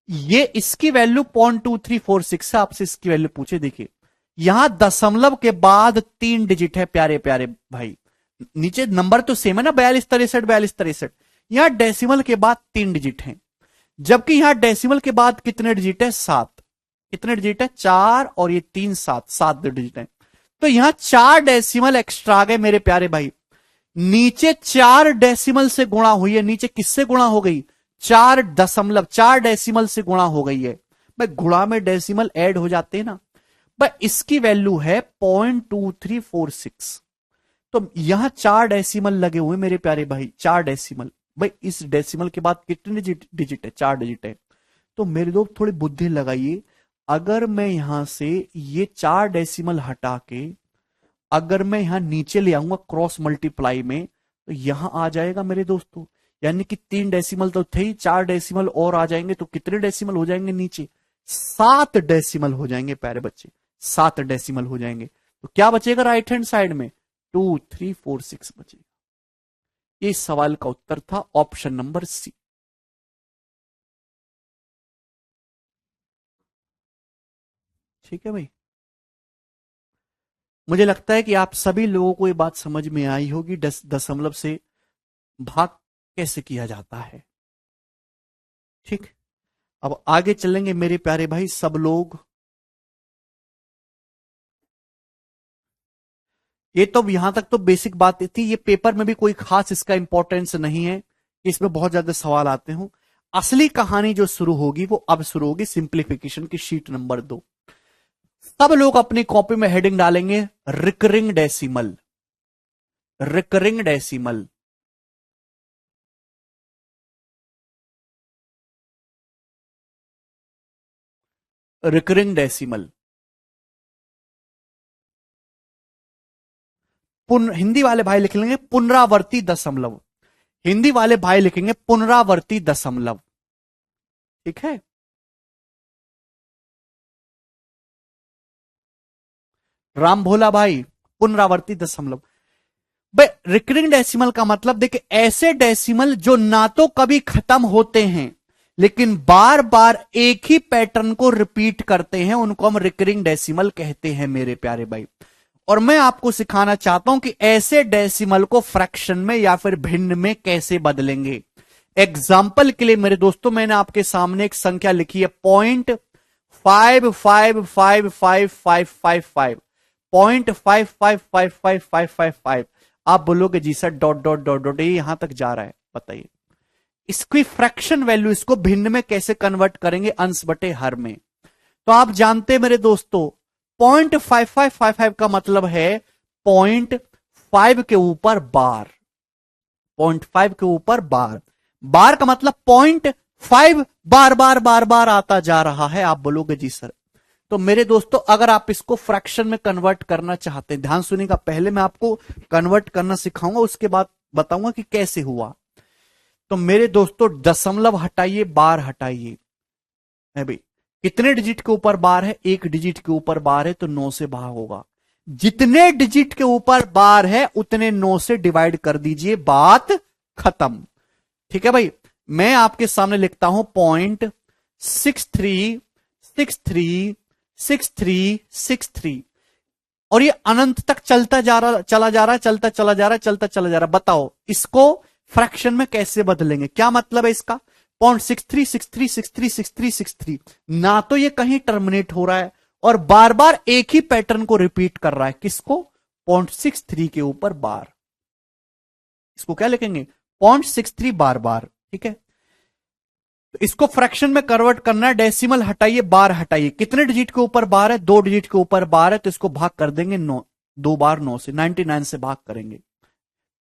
S1: ये इसकी वैल्यू 0.2346 है, आपसे इसकी वैल्यू पूछे। देखिए यहां दशमलव के बाद 3 डिजिट है प्यारे प्यारे भाई, नीचे नंबर तो सेम है ना, 42 63 42 63। यहां डेसिमल के बाद 3 डिजिट हैं, जबकि यहां डेसिमल के बाद कितने डिजिट है? 7। कितने डिजिट है? 4 और ये 3 7 डिजिट है। तो यहां 4 डेसिमल एक्स्ट्रा आ गए मेरे प्यारे भाई। नीचे 4 डेसिमल से गुणा हुई है, नीचे किससे गुणा हो गई? 4 डेसिमल से गुणा हो गई है भाई। गुणा में डेसिमल ऐड हो जाते हैं ना भाई। इसकी वैल्यू है 0.2346। तो यहां 4 डेसिमल लगे हुए मेरे प्यारे भाई, 4 डेसिमल। भाई इस डेसिमल के बाद कितने डिजिट है? 4 डिजिट है। तो मेरे दोस्त थोड़ी बुद्धि लगाइए, अगर मैं यहां से ये 4 डेसिमल हटा के अगर मैं यहां नीचे ले आऊंगा क्रॉस मल्टीप्लाई में, तो यहां आ जाएगा मेरे दोस्तों, यानी कि 3 डेसिमल तो थे ही, 4 डेसिमल और आ जाएंगे, तो कितने डेसिमल हो जाएंगे नीचे? 7 डेसिमल हो जाएंगे प्यारे बच्चे, 7 डेसिमल हो जाएंगे। तो क्या बचेगा राइट हैंड साइड में? 2346 बचेगा। ये सवाल का उत्तर था ऑप्शन नंबर सी। ठीक है भाई, मुझे लगता है कि आप सभी लोगों को ये बात समझ में आई होगी, दशमलव से भाग कैसे किया जाता है। ठीक, अब आगे चलेंगे मेरे प्यारे भाई सब लोग। ये तो यहां तक तो बेसिक बात थी, ये पेपर में भी कोई खास इसका इंपॉर्टेंस नहीं है, इसमें बहुत ज्यादा सवाल आते हो। असली कहानी जो शुरू होगी वो अब शुरू होगी सिंप्लीफिकेशन की शीट नंबर 2। सब लोग अपनी कॉपी में हेडिंग डालेंगे recurring decimal. Recurring decimal, recurring decimal. Hindi वाले भाई लिख लेंगे पुनरावर्ती दशमलव। हिंदी वाले भाई लिखेंगे पुनरावर्ती दशमलव। ठीक है, राम भोला भाई, पुनरावर्ती दशमलव। भाई रिकरिंग डेसिमल का मतलब देखिए, ऐसे डेसिमल जो ना तो कभी खत्म होते हैं लेकिन बार बार एक ही पैटर्न को रिपीट करते हैं, उनको हम रिकरिंग डेसिमल कहते हैं मेरे प्यारे भाई। और मैं आपको सिखाना चाहता हूं कि ऐसे डेसिमल को फ्रैक्शन में या फिर भिन्न में कैसे बदलेंगे। एग्जाम्पल के लिए मेरे दोस्तों, मैंने आपके सामने एक संख्या लिखी है 0.555555, 0.555555। आप बोलोगे जी sir dot dot dot dot, ये यहां तक जा रहा है, बताइए इसकी फ्रैक्शन वैल्यू, इसको भिन्न में कैसे कन्वर्ट करेंगे, अंश बटे हर में। तो आप जानते हैं मेरे दोस्तों, 0.5555 का मतलब है 0.5 के ऊपर बार, 0.5 के ऊपर बार, बार का मतलब 0.5 बार बार बार बार आता जा रहा है। आप बोलोगे जी सर। तो मेरे दोस्तों अगर आप इसको फ्रैक्शन में कन्वर्ट करना चाहते हैं, ध्यान सुनिएगा, पहले मैं आपको कन्वर्ट करना सिखाऊंगा, उसके बाद बताऊंगा कि कैसे हुआ। तो मेरे दोस्तों दशमलव हटाइए, बार हटाइए, है भाई, कितने डिजिट के ऊपर बार है, एक डिजिट के ऊपर बार है तो 9 से भाग होगा। जितने डिजिट के ऊपर बार है उतने 9 से डिवाइड कर दीजिए, बात खत्म। ठीक है भाई, मैं आपके सामने लिखता हूं 0.63636363 और ये अनंत तक चलता जा रहा, चला जा रहा है, चलता चला जा रहा है, चलता चला जा रहा है। बताओ इसको फ्रैक्शन में कैसे बदलेंगे, क्या मतलब है इसका। 0.63636363 ना तो ये कहीं टर्मिनेट हो रहा है और बार बार एक ही पैटर्न को रिपीट कर रहा है, किसको, 0.63 के ऊपर बार, इसको क्या लिखेंगे, 0.63 बार बार। ठीक है, तो इसको फ्रैक्शन में कन्वर्ट करना है, डेसिमल हटाइए, बार हटाइए, कितने डिजिट के ऊपर बार है, 2 डिजिट के ऊपर बार है, तो इसको भाग कर देंगे 9, 2 बार 9 से, 99 से भाग करेंगे,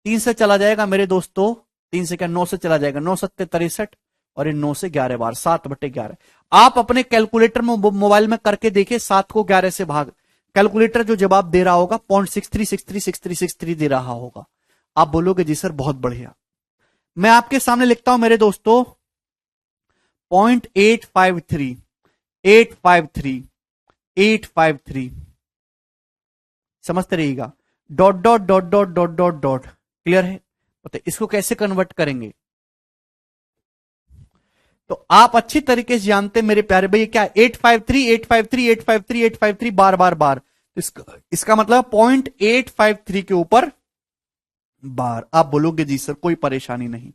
S1: 3 से चला जाएगा मेरे दोस्तों, 3 से क्या 9 से चला जाएगा, 9 सत्ते 63 और ये 9 से 11 बार, 7/11। आप अपने कैलकुलेटर में मोबाइल में करके देखिए, 7 को 11 से भाग, कैलकुलेटर जो जवाब दे रहा होगा 0.63636363 दे रहा होगा। आप बोलोगे जी सर बहुत बढ़िया। मैं आपके सामने लिखता हूं मेरे दोस्तों 0.853 853 853, समझते रहिएगा, dot dot dot dot dot dot dot, clear है। तो इसको कैसे कन्वर्ट करेंगे, तो आप अच्छी तरीके से जानते हैं मेरे प्यारे भाई, क्या 853 853 853 853 बार बार बार, इसका मतलब 0.853 के ऊपर बार। आप बोलोगे जी सर कोई परेशानी नहीं।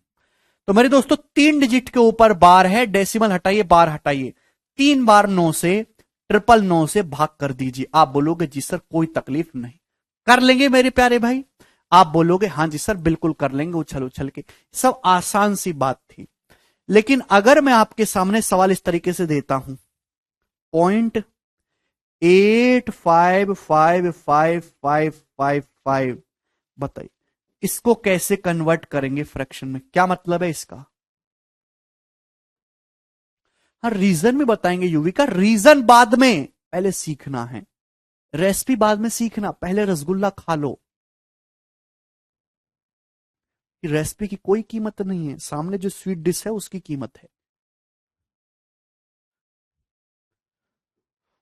S1: तो मेरे दोस्तों 3 डिजिट के ऊपर बार है, डेसिमल हटाइए, बार हटाइए, 3 बार 9 से 999 से भाग कर दीजिए। आप बोलोगे जी सर कोई तकलीफ नहीं, कर लेंगे मेरे प्यारे भाई। आप बोलोगे हाँ जी सर बिल्कुल कर लेंगे, उछल उछल के, सब आसान सी बात थी। लेकिन अगर मैं आपके सामने सवाल इस तरीके से देता हूं 0.855555, बताइए इसको कैसे कन्वर्ट करेंगे फ्रैक्शन में, क्या मतलब है इसका। हाँ रीजन में बताएंगे यूवी का, रीजन बाद में, पहले सीखना है, रेसिपी बाद में सीखना, पहले रसगुल्ला खा लो। रेसिपी की कोई कीमत नहीं है, सामने जो स्वीट डिश है उसकी कीमत है।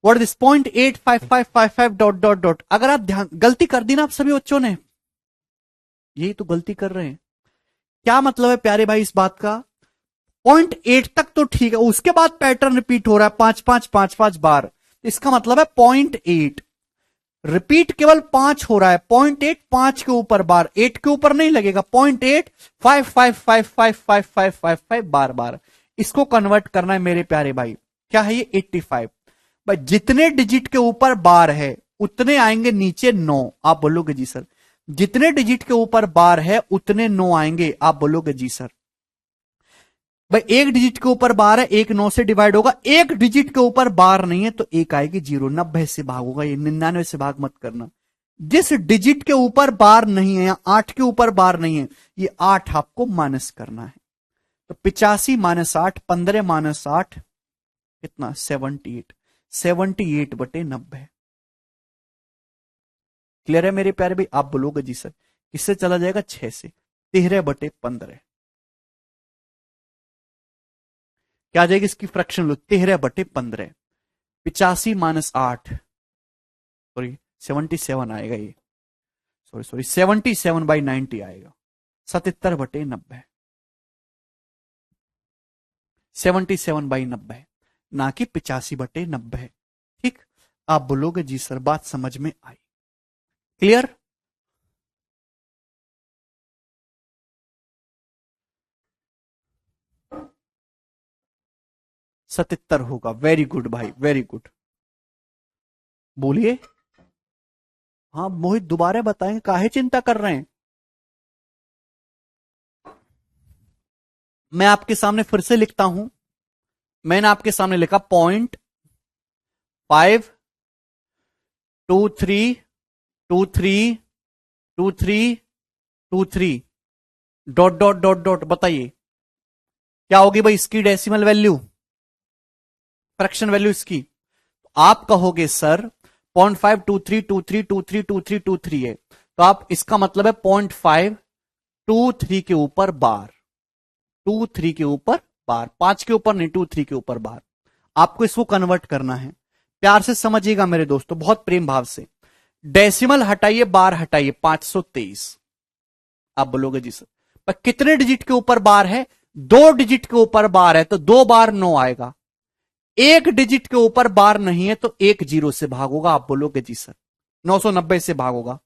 S1: What this 0.85555 dot dot dot, अगर आप ध्यान, गलती कर दी ना आप सभी बच्चों ने, यही तो गलती कर रहे हैं। क्या मतलब है प्यारे भाई इस बात का, 0.8 तक तो ठीक है, उसके बाद पैटर्न रिपीट हो रहा है 5 बार, इसका मतलब है 0.8 रिपीट केवल 5 हो रहा है, 0.8 5 के ऊपर बार, 8 के ऊपर नहीं लगेगा, 0.8 5555555 बार बार। इसको कन्वर्ट करना है मेरे प्यारे भाई, क्या है ये 85 भाई, जितने डिजिट के ऊपर बार है उतने आएंगे नीचे 9। आप बोलोगे जी सर, जितने डिजिट के ऊपर बार है उतने 9 आएंगे। आप बोलोगे जी सर, भाई एक डिजिट के ऊपर बार है, एक 9 से डिवाइड होगा, एक डिजिट के ऊपर बार नहीं है तो एक आएगी 0, 90 से भाग होगा, ये 99 से भाग मत करना। जिस डिजिट के ऊपर बार नहीं है या 8 के ऊपर बार नहीं है, ये 8 आपको माइनस करना है। तो 85 - 8, 15 - 8 कितना, 78, 78/90। क्लियर है मेरे प्यारे भाई। आप बोलोगे जी सर किससे चला जाएगा, 6 से, 13/15 क्या आ जाएगी इसकी फ्रैक्शन लो, 13/15, 85 - 8, सॉरी 77 आएगा ये, सॉरी 77/90 आएगा, 77/90, 77/90 ना कि 85/90। ठीक, आप बोलोगे जी सर बात समझ में आई, क्लियर। 77 होगा, वेरी गुड भाई, वेरी गुड, बोलिए। हाँ मोहित दोबारा बताएंगे, काहे चिंता कर रहे हैं। मैं आपके सामने फिर से लिखता हूं। मैंने आपके सामने लिखा 0.523232323 डॉट डॉट डॉट डॉट। बताइए क्या होगी भाई इसकी डेसिमल वैल्यू, फ्रैक्शन वैल्यू इसकी। आप कहोगे सर 0.523232323 है, तो आप इसका मतलब है 0.523 के ऊपर बार, 23 के ऊपर बार, 5 के ऊपर नहीं, 23 के ऊपर बार। आपको इसको कन्वर्ट करना है। प्यार से समझिएगा मेरे दोस्तों, बहुत प्रेम भाव से। डेसिमल हटाइए, बार हटाइए, 523। आप बोलोगे जी सर पर कितने डिजिट के ऊपर बार है? 2 डिजिट के ऊपर बार है तो 2 बार 9 आएगा। 1 डिजिट के ऊपर बार नहीं है तो 1 जीरो से भागोगा। आप बोलोगे जी सर 990 से भागोगा।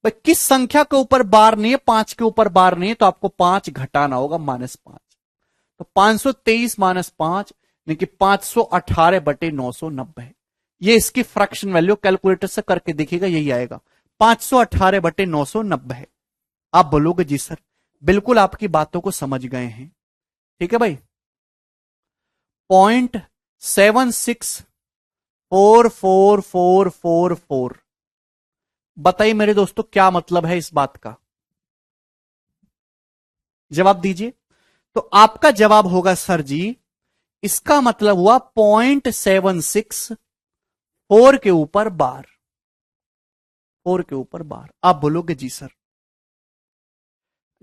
S1: भाई किस संख्या के ऊपर बार नहीं है? 5 के ऊपर बार नहीं है तो आपको 5 घटाना होगा, -5। तो 523 -5 यानी कि 518/990। ये इसकी फ्रैक्शन वैल्यू कैलकुलेटर से करके देखिएगा, यही आएगा 518/990 है। आप बोलोगे जी सर बिल्कुल आपकी बातों को समझ गए हैं। ठीक है भाई, 0.764444। बताइए मेरे दोस्तों क्या मतलब है इस बात का? जवाब दीजिए। तो आपका जवाब होगा सर जी इसका मतलब हुआ 0.764 के ऊपर बार, 4 के ऊपर बार। आप बोलोगे जी सर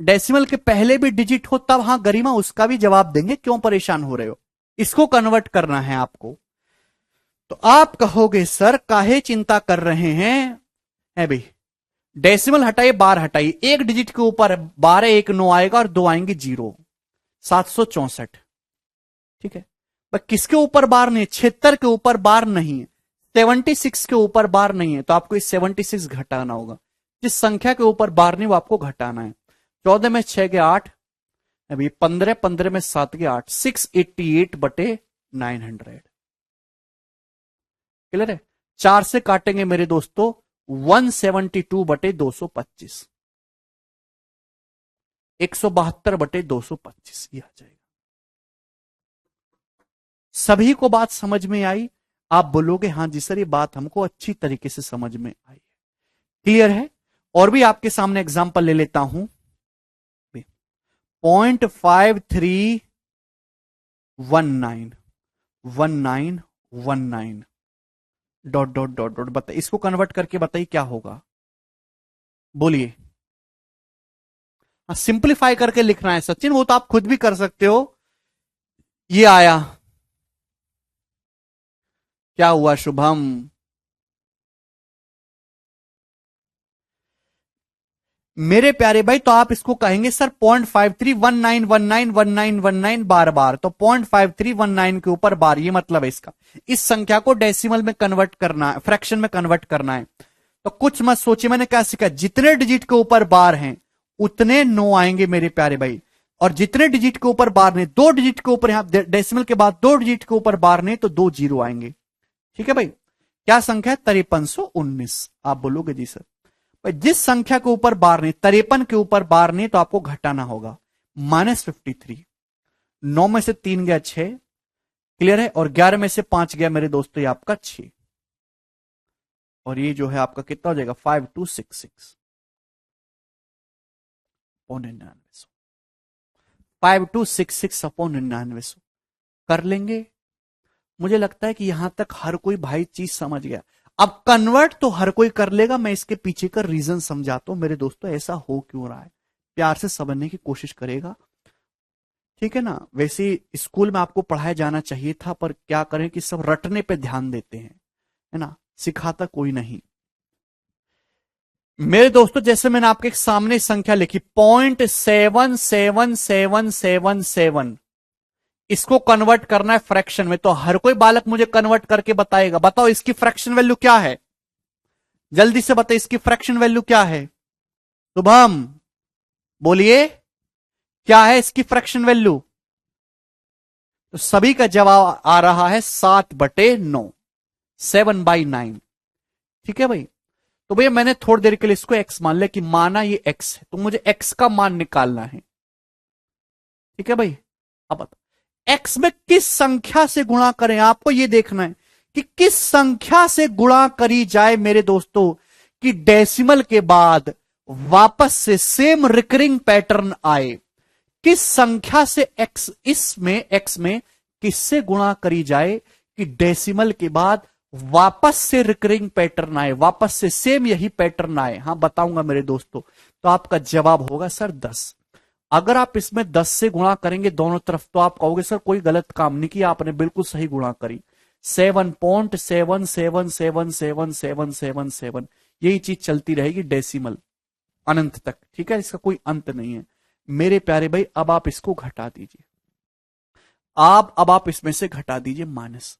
S1: डेसिमल के पहले भी डिजिट हो तब, हां गरिमा उसका भी जवाब देंगे, क्यों परेशान हो रहे हो? इसको कन्वर्ट करना है आपको। तो आप कहोगे सर काहे चिंता कर रहे हैं? है भाई डेसिमल हटाइए, बार हटाइए, 1 डिजिट के ऊपर 12, 1 9 आएगा और 2 आएंगे जीरो, 764। ठीक है, पर किसके ऊपर बार नहीं है? 76 के ऊपर बार नहीं है, 76 के ऊपर बार नहीं है, तो आपको इस 76 घटाना होगा। जिस संख्या के ऊपर बार नहीं वो आपको घटाना है। 14 में 6 के 8, अभी 15, 15 में 7 के 8, 688/900। क्लियर है? 4 से काटेंगे मेरे दोस्तों 172/225, 172/225 ये आ जाएगा। सभी को बात समझ में आई? आप बोलोगे हाँ जी सर ये बात हमको अच्छी तरीके से समझ में आई है। क्लियर है? और भी आपके सामने एग्जांपल ले लेता हूं। 0.5319 डॉट डॉट डॉट डॉट। बताइए इसको कन्वर्ट करके बताइए क्या होगा, बोलिए। सिंप्लीफाई करके लिखना है सचिन, वो तो आप खुद भी कर सकते हो। ये आया, क्या हुआ शुभम? मेरे प्यारे भाई तो आप इसको कहेंगे सर 0.5319191919 बार बार, तो 0.5319 के ऊपर बार, ये मतलब है इसका। इस संख्या को डेसिमल में कन्वर्ट करना है, फ्रैक्शन में कन्वर्ट करना है। तो कुछ मत सोचिए, मैंने क्या सीखा, जितने डिजिट के ऊपर बार हैं उतने 9 आएंगे मेरे प्यारे भाई, और जितने डिजिट के ऊपर बार नहीं, 2 डिजिट के ऊपर, यहां डेसिमल के बाद 2 डिजिट के ऊपर बार नहीं तो 2 जीरो आएंगे। ठीक है भाई, क्या संख्या है? 5319। आप बोलोगे जी सर जिस संख्या के ऊपर बार नहीं, 53 के ऊपर बार नहीं, तो आपको घटाना होगा -53। 9 में से 3 गया 6, क्लियर है, और 11 में से 5 गया मेरे दोस्तों ये आपका 6, और ये जो है आपका कितना हो जाएगा 5266 5266/99। कर लेंगे? मुझे लगता है कि यहां तक हर कोई भाई चीज समझ गया। अब कन्वर्ट तो हर कोई कर लेगा, मैं इसके पीछे का रीजन समझाता हूं मेरे दोस्तों ऐसा हो क्यों रहा है, प्यार से समझने की कोशिश करेगा। ठीक है ना? वैसे स्कूल में आपको पढ़ाया जाना चाहिए था, पर क्या करें कि सब रटने पे ध्यान देते हैं, है ना, सिखाता कोई नहीं। मेरे दोस्तों जैसे मैंने आपके सामने संख्या लिखी 0.77777, इसको कन्वर्ट करना है फ्रैक्शन में, तो हर कोई बालक मुझे कन्वर्ट करके बताएगा। बताओ इसकी फ्रैक्शन वैल्यू क्या है? जल्दी से बताइए इसकी फ्रैक्शन वैल्यू क्या है? शुभम बोलिए क्या है इसकी फ्रैक्शन वैल्यू? तो सभी का जवाब आ रहा है 7/9, 7/9। ठीक है भाई, तो भैया मैंने थोड़ी देर के लिए इसको x मान लिया कि माना ये x है, तो मुझे x का मान निकालना है। ठीक है भाई, अब बता एक्स में किस संख्या से गुणा करें, आपको यह देखना है कि किस संख्या से गुणा करी जाए मेरे दोस्तों कि डेसिमल के बाद वापस से सेम रिकरिंग पैटर्न आए। किस संख्या से एक्स में किससे गुणा करी जाए कि डेसिमल के बाद वापस से रिकरिंग पैटर्न आए, वापस से सेम यही पैटर्न आए। हां बताऊंगा मेरे दोस्तों। तो आपका जवाब होगा सर 10। अगर आप इसमें 10 से गुणा करेंगे दोनों तरफ तो आप कहोगे सर कोई गलत काम नहीं किया आपने, बिल्कुल सही गुणा करी। 7.7777777 यही चीज चलती रहेगी डेसिमल अनंत तक, ठीक है, इसका कोई अंत नहीं है मेरे प्यारे भाई। अब आप इसको घटा दीजिए, अब आप इसमें से घटा दीजिए माइनस,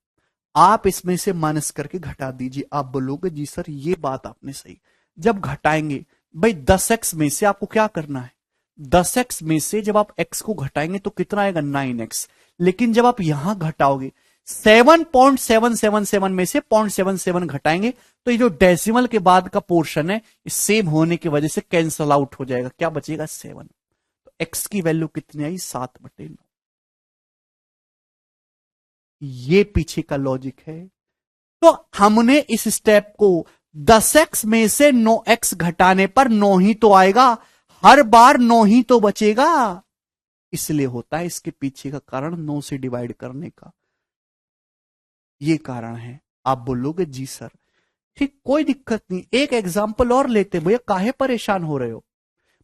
S1: आप इसमें से माइनस करके घटा दीजिए। आप बोलोगे जी सर ये बात आपने सही। जब घटाएंगे भाई 10x में से आपको क्या करना है, 10x में से जब आप x को घटाएंगे तो कितना आएगा 9x। लेकिन जब आप यहां घटाओगे 7.777 में से 0.77 घटाएंगे तो ये जो डेसिमल के बाद का पोर्शन है सेम होने की वजह से कैंसल आउट हो जाएगा, क्या बचेगा 7। तो x की वैल्यू कितनी आई 7/9। ये पीछे का लॉजिक है। तो हमने इस स्टेप को 10x में से 9x घटाने पर 9 ही तो आएगा, हर बार 9 ही तो बचेगा, इसलिए होता है। इसके पीछे का कारण 9 से डिवाइड करने का ये कारण है। आप बोलोगे जी सर ठीक, कोई दिक्कत नहीं। एक एग्जाम्पल और लेते भैया, काहे परेशान हो रहे हो।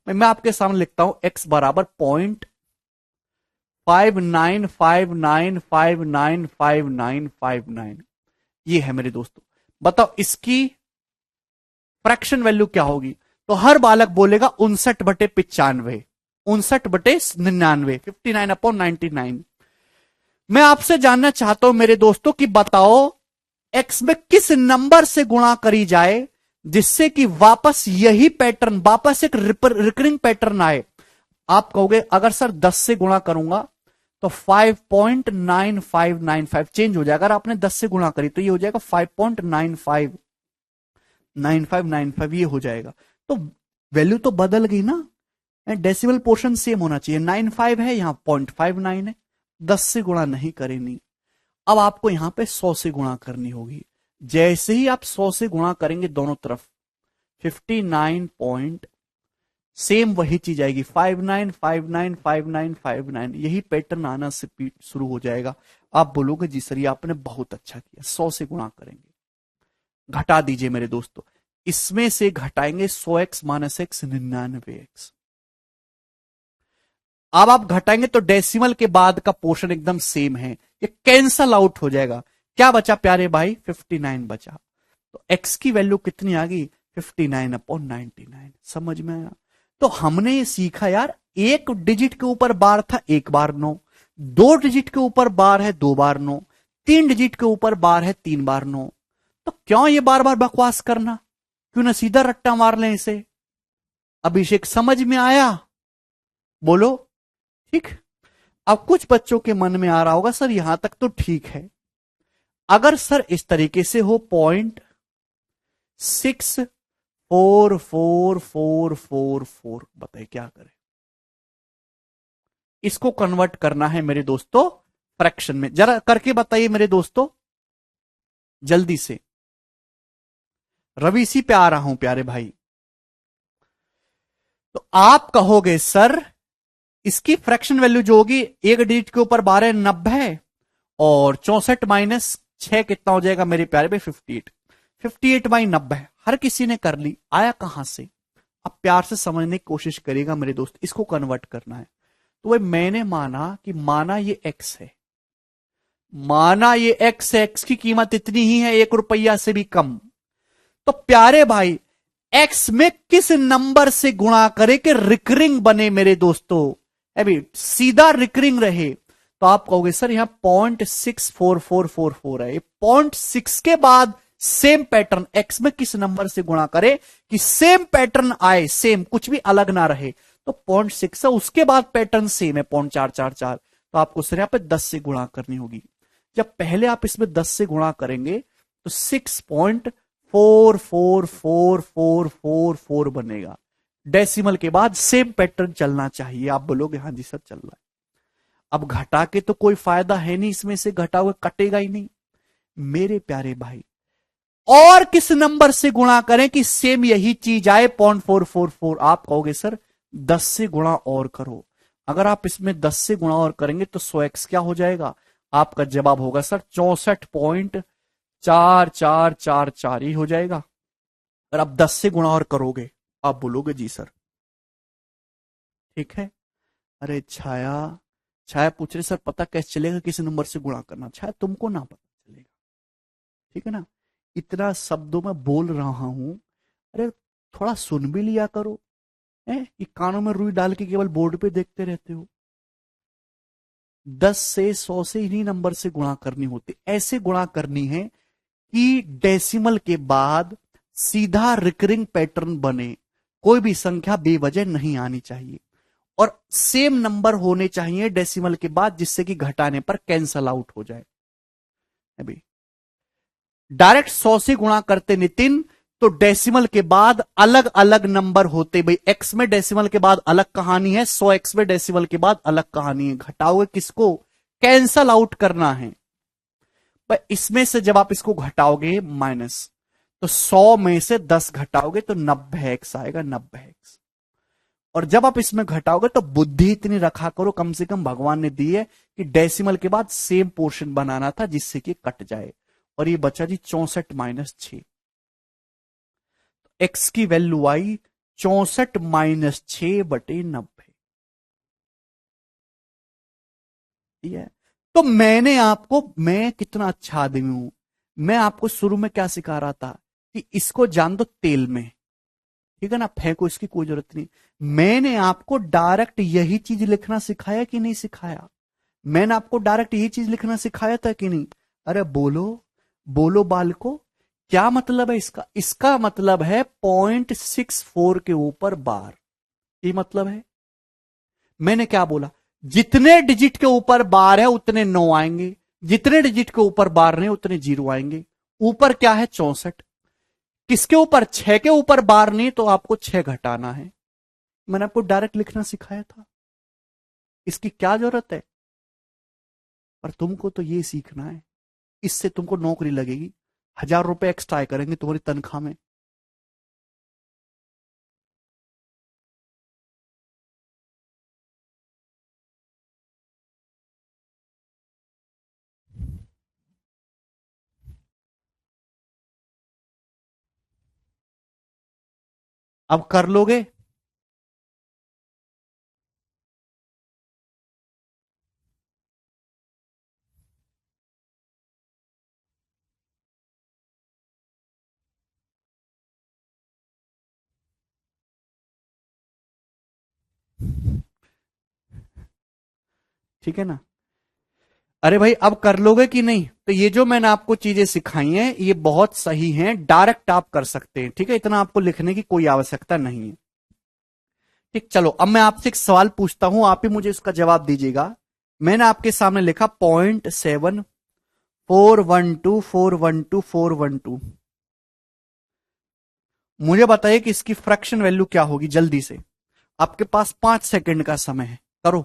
S1: मैं आपके सामने लिखता हूं x बराबर 0.5959595959 ये है मेरे दोस्तों। बताओ इसकी फ्रैक्शन वैल्यू क्या होगी। तो हर बालक बोलेगा 59/95, 59/99, 59/99। मैं आपसे जानना चाहता हूं मेरे दोस्तों कि बताओ x में किस नंबर से गुणा करी जाए जिससे कि वापस यही पैटर्न, वापस एक रिकरिंग पैटर्न आए। आप कहोगे अगर सर 10 से गुणा करूंगा तो 5.9595 चेंज हो जाएगा। अगर आपने 10 से गुणा करी तो ये हो जाएगा 5.9595 ये हो जाएगा। तो वैल्यू तो बदल गई ना, डेसिमल पोर्शन सेम होना चाहिए। 95 है, यहां 0.59 है, 10 से गुणा नहीं करेंगे। अब आपको यहां पे 100 से गुणा करनी होगी। जैसे ही आप 100 से गुणा करेंगे दोनों तरफ 59 सेम वही चीज आएगी 59595959 यही पैटर्न आना से शुरू हो जाएगा। आप बोलोगे जी सर ये आपने बहुत अच्छा किया, 100 से गुणा करेंगे। घटा दीजिए मेरे दोस्तों, इसमें से घटाएंगे 100x माइनस x 99x। अब आप घटाएंगे तो डेसिमल के बाद का पोर्शन एकदम सेम है, ये कैंसल आउट हो जाएगा। क्या बचा प्यारे भाई 59 बचा। तो x की वैल्यू कितनी आ गई 59/99। समझ में आया। तो हमने ये सीखा यार, एक डिजिट के ऊपर बार था 1 बार 9, 2 डिजिट के ऊपर बार है 2 बार 9, 3 डिजिट के ऊपर बार है 3 बार 9। तो क्यों ये बार बार बकवास करना, क्यों ना सीधा रट्टा मार लें इसे। अभिषेक समझ में आया, बोलो ठीक। अब कुछ बच्चों के मन में आ रहा होगा सर यहां तक तो ठीक है, अगर सर इस तरीके से हो 0.64444 बताइए क्या करें। इसको कन्वर्ट करना है मेरे दोस्तों फ्रैक्शन में, जरा करके बताइए मेरे दोस्तों जल्दी से। रवि सी पे आ रहा हूं प्यारे भाई। तो आप कहोगे सर इसकी फ्रैक्शन वैल्यू जो होगी एक डिजिट के ऊपर 12 90 और 64 माइनस 6 कितना हो जाएगा मेरे प्यारे भाई 58। 58/90 हर किसी ने कर ली, आया कहां से। अब प्यार से समझने की कोशिश करेगा मेरे दोस्त, इसको कन्वर्ट करना है। तो भाई मैंने माना कि माना ये x है, माना ये x है, x की कीमत इतनी ही है 1 रुपया से भी कम। तो प्यारे भाई x में किस नंबर से गुणा करे कि रिकरिंग बने मेरे दोस्तों, अभी सीधा रिकरिंग रहे। तो आप कहोगे सर यहां 0.64444 है, 0.6 के बाद सेम पैटर्न x में किस नंबर से गुणा करे कि सेम पैटर्न आए, सेम कुछ भी अलग ना रहे। तो 0.6 है, उसके बाद पैटर्न सेम है 0.444। तो आपको सर यहां पे 10 से गुणा करनी होगी। जब पहले आप इसमें 10 से गुणा करेंगे तो 6.44444 बनेगा। डेसिमल के बाद सेम पैटर्न चलना चाहिए। आप बोलोगे हाँ जी सर चल रहा है। अब घटा के तो कोई फायदा है नहीं, इसमें से घटा हुआ कटेगा ही नहीं। मेरे प्यारे भाई, और किस नंबर से गुणा करें कि सेम यही चीज आए 0.444? आप कहोगे सर 10 से गुणा और करो। अगर आप इसमें 10 से गुणा और करेंगे तो 100x क्या हो जाएगा? आपका जवाब होगा सर 64.4444 ही हो जाएगा। अगर आप 10 से गुणा और करोगे, आप बोलोगे जी सर। ठीक है। अरे छाया, छाया पूछ रहे सर पता कैसे चलेगा किस नंबर से गुणा करना? छाया तुमको ना पता चलेगा, ठीक है ना? इतना शब्दों में बोल रहा हूं, अरे थोड़ा सुन भी लिया करो। ये कानों में रुई डाल के केवल बोर्ड पे देखते रहते हो। 10 से 100 से इन्हीं नंबर से गुणा करनी होती, ऐसे गुणा करनी है कि डेसिमल के बाद सीधा रिकरिंग पैटर्न बने, कोई भी संख्या बेवजह नहीं आनी चाहिए, और सेम नंबर होने चाहिए डेसिमल के बाद, जिससे कि घटाने पर कैंसल आउट हो जाए। अभी डायरेक्ट 100 से गुणा करते नितिन, तो डेसिमल के बाद अलग अलग नंबर होते। भाई एक्स में डेसिमल के बाद अलग कहानी है, 100x में डेसिमल के बाद अलग कहानी है। घटाओगे किसको? कैंसल आउट करना है। पर इसमें से जब आप इसको घटाओगे माइनस, तो 100 में से 10 घटाओगे तो 90x आएगा, 90x। और जब आप इसमें घटाओगे तो बुद्धि इतनी रखा करो, कम से कम भगवान ने दी है कि डेसिमल के बाद सेम पोर्शन बनाना था जिससे कि कट जाए। और ये बचा जी 64-6। एक्स की वैल्यू आई 64-6/90। ठीक है। तो मैंने आपको, मैं कितना अच्छा आदमी हूं, मैं आपको शुरू में क्या सिखा रहा था कि इसको जान दो तेल में, ठीक है ना, फेंको, इसकी कोई जरूरत नहीं। मैंने आपको डायरेक्ट यही चीज लिखना सिखाया कि नहीं सिखाया? मैंने आपको डायरेक्ट यही चीज लिखना सिखाया था कि नहीं? अरे बोलो, बोलो बालको, क्या मतलब है इसका? इसका मतलब है 0.64 के ऊपर बार। ये मतलब है। मैंने क्या बोला? जितने डिजिट के ऊपर बार है उतने 9 आएंगे, जितने डिजिट के ऊपर बार नहीं उतने 0 आएंगे। ऊपर क्या है? 64। किसके ऊपर? 6 के ऊपर बार नहीं, तो आपको 6 घटाना है। मैंने आपको डायरेक्ट लिखना सिखाया था, इसकी क्या जरूरत है? पर तुमको तो ये सीखना है, इससे तुमको नौकरी लगेगी, 1000 रुपए एक्स्ट्रा आय करेंगे तुम्हारी तनख्वाह में। अब कर लोगे? ठीक है ना? अरे भाई अब कर लोगे कि नहीं? तो ये जो मैंने आपको चीजें सिखाई हैं ये बहुत सही हैं, डायरेक्ट आप कर सकते हैं, ठीक है, इतना आपको लिखने की कोई आवश्यकता नहीं है। ठीक, चलो अब मैं आपसे एक सवाल पूछता हूं, आप ही मुझे इसका जवाब दीजिएगा। मैंने आपके सामने लिखा 0.7412412412। मुझे बताइए कि इसकी फ्रैक्शन वैल्यू क्या होगी, जल्दी से। आपके पास 5 सेकंड का समय है, करो।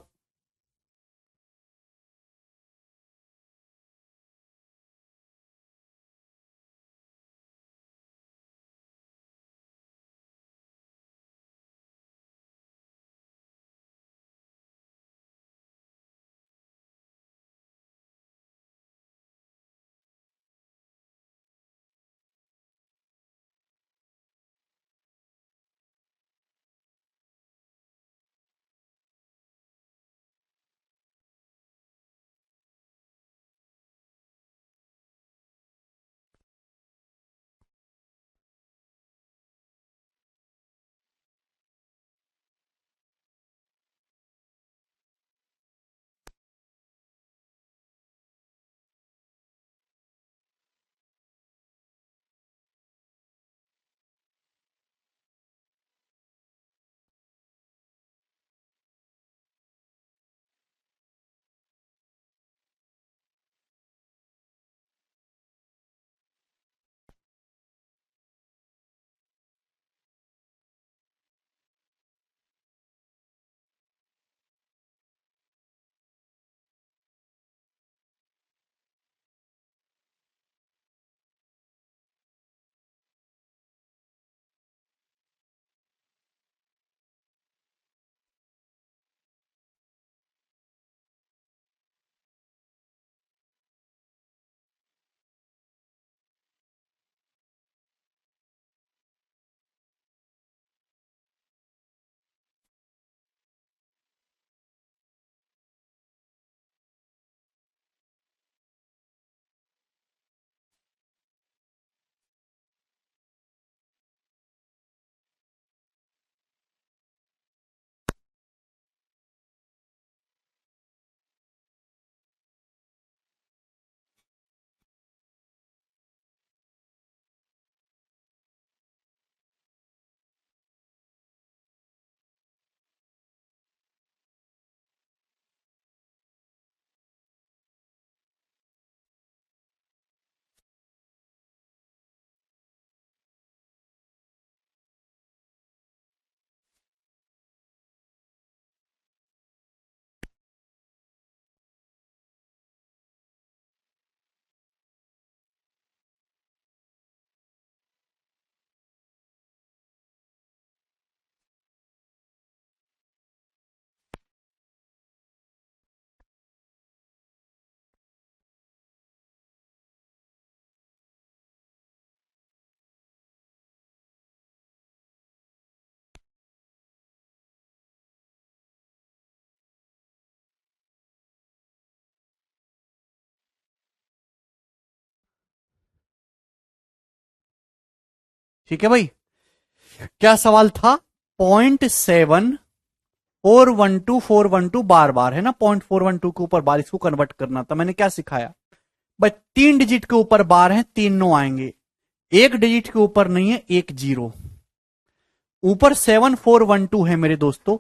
S1: ठीक है भाई, क्या सवाल था? 0.7412 बार बार है ना, 0.412 के ऊपर बार, इसको कन्वर्ट करना था। मैंने क्या सिखाया भाई? 3 डिजिट के ऊपर बार है, 3 नो आएंगे। 1 डिजिट के ऊपर नहीं है, 1 जीरो। ऊपर 7412 है मेरे दोस्तों,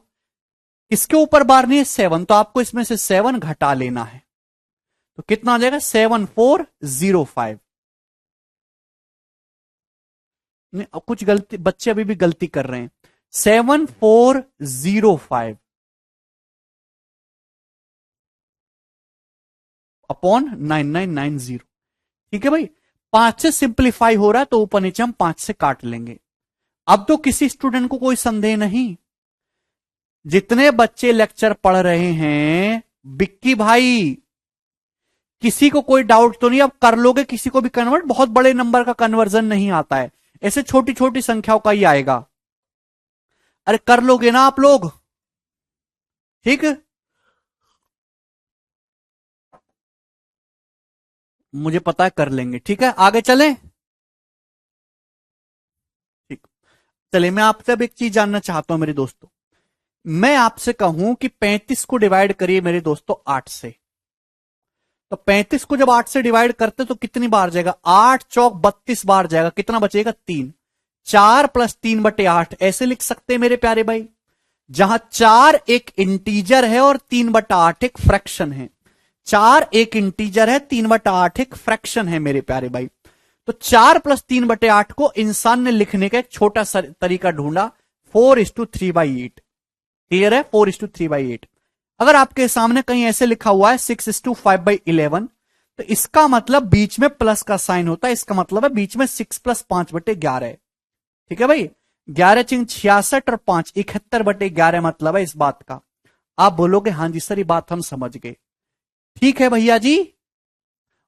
S1: इसके ऊपर बार नहीं है 7, तो आपको इसमें से 7 घटा लेना है। तो कितना आ जाएगा? 7405। नहीं, कुछ गलती, बच्चे अभी भी गलती कर रहे हैं। 7405 अपॉन 9990। ठीक है भाई, 5 से सिंप्लीफाई हो रहा है तो ऊपर नीचे हम 5 से काट लेंगे। अब तो किसी स्टूडेंट को कोई संदेह नहीं। जितने बच्चे लेक्चर पढ़ रहे हैं, बिक्की भाई, किसी को कोई डाउट तो नहीं? अब कर लोगे किसी को भी कन्वर्ट? बहुत बड़े नंबर का कन्वर्जन नहीं आता है, ऐसे छोटी छोटी संख्याओं का ही आएगा। अरे कर लोगे ना आप लोग? ठीक, मुझे पता है कर लेंगे। ठीक है, आगे चलें। ठीक, चलिए, मैं आपसे अब एक चीज जानना चाहता हूं मेरे दोस्तों। मैं आपसे कहूं कि 35 को डिवाइड करिए मेरे दोस्तों 8 से, तो 35 को जब 8 से डिवाइड करते तो कितनी बार जाएगा? 8 चौक 32 बार जाएगा। कितना बचेगा? 3। 4 + 3/8 ऐसे लिख सकते हैं मेरे प्यारे भाई, जहां 4 एक इंटीजर है और 3/8 एक फ्रैक्शन है। 4 एक इंटीजर है, 3/8 एक फ्रैक्शन है मेरे प्यारे भाई। तो 4 + 3/8 को इंसान ने लिखने का एक छोटा सा तरीका ढूंढा, 4:3/8। क्लियर है? 4:3/8। अगर आपके सामने कहीं ऐसे लिखा हुआ है 6:5/11, तो इसका मतलब बीच में प्लस का साइन होता है, इसका मतलब है बीच में 6 + 5/11 है। ठीक है भाई, 11 × 66 और 5 71/11 मतलब है इस बात का। आप बोलोगे हाँ जी सर, ये बात हम समझ गए। ठीक है भैया जी,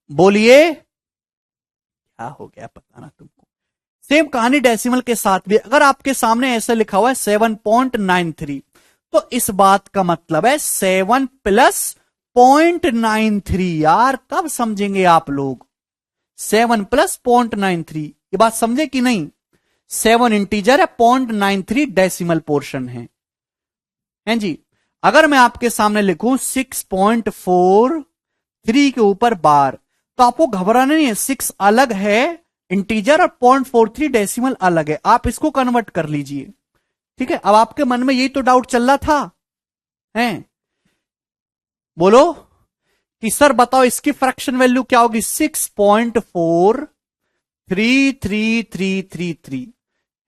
S1: बोलिए क्या हो गया पता ना तुमको। सेम कहानी डेसिमल के साथ भी, अगर आपके सामने ऐसा लिखा हुआ है 7.93, तो इस बात का मतलब है 7 + 0.93। यार कब समझेंगे आप लोग? 7 + 0.93, ये बात समझे कि नहीं? 7 इंटीजर है, 0.93 डेसिमल पोर्शन है। हैं जी? अगर मैं आपके सामने लिखूं 6.43 के ऊपर बार, तो आपको घबराना नहीं है, 6 अलग है इंटीजर और 0.43 डेसिमल अलग है। आप इसको कन्वर्ट कर लीजिए। ठीक है, अब आपके मन में यही तो डाउट चल रहा था, हैं? बोलो कि सर बताओ इसकी फ्रैक्शन वैल्यू क्या होगी? 6.43333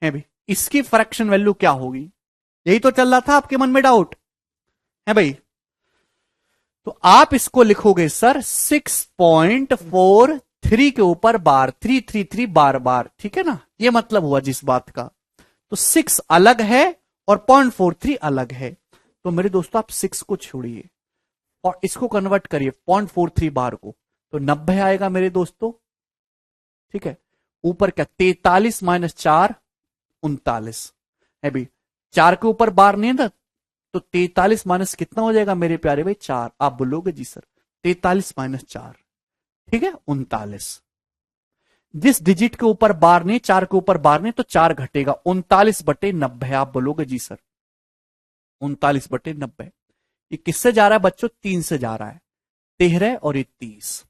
S1: है भाई, इसकी फ्रैक्शन वैल्यू क्या होगी? यही तो चल रहा था आपके मन में डाउट, है भाई? तो आप इसको लिखोगे सर 6.43 के ऊपर बार, 333 बार बार। ठीक है ना, ये मतलब हुआ जिस बात का। तो 6 अलग है और 0.43 अलग है। तो मेरे दोस्तों आप 6 को छोड़िए और इसको कन्वर्ट करिए 0.43 बार को, तो 90 आएगा मेरे दोस्तों। ठीक है, ऊपर क्या? 43 - 4 39 है भाई। 4 के ऊपर बार नहीं है ना, तो 43 माइनस कितना हो जाएगा मेरे प्यारे भाई? 4। आप बोलोगे जी सर 43 - 4, ठीक है 39। जिस डिजिट के ऊपर बार नहीं, 4 के ऊपर बार नहीं, तो 4 घटेगा, 39/90। आप बोलोगे जी सर 39/90। ये किससे जा रहा है बच्चों? 3 से जा रहा है, 13 और ये 30।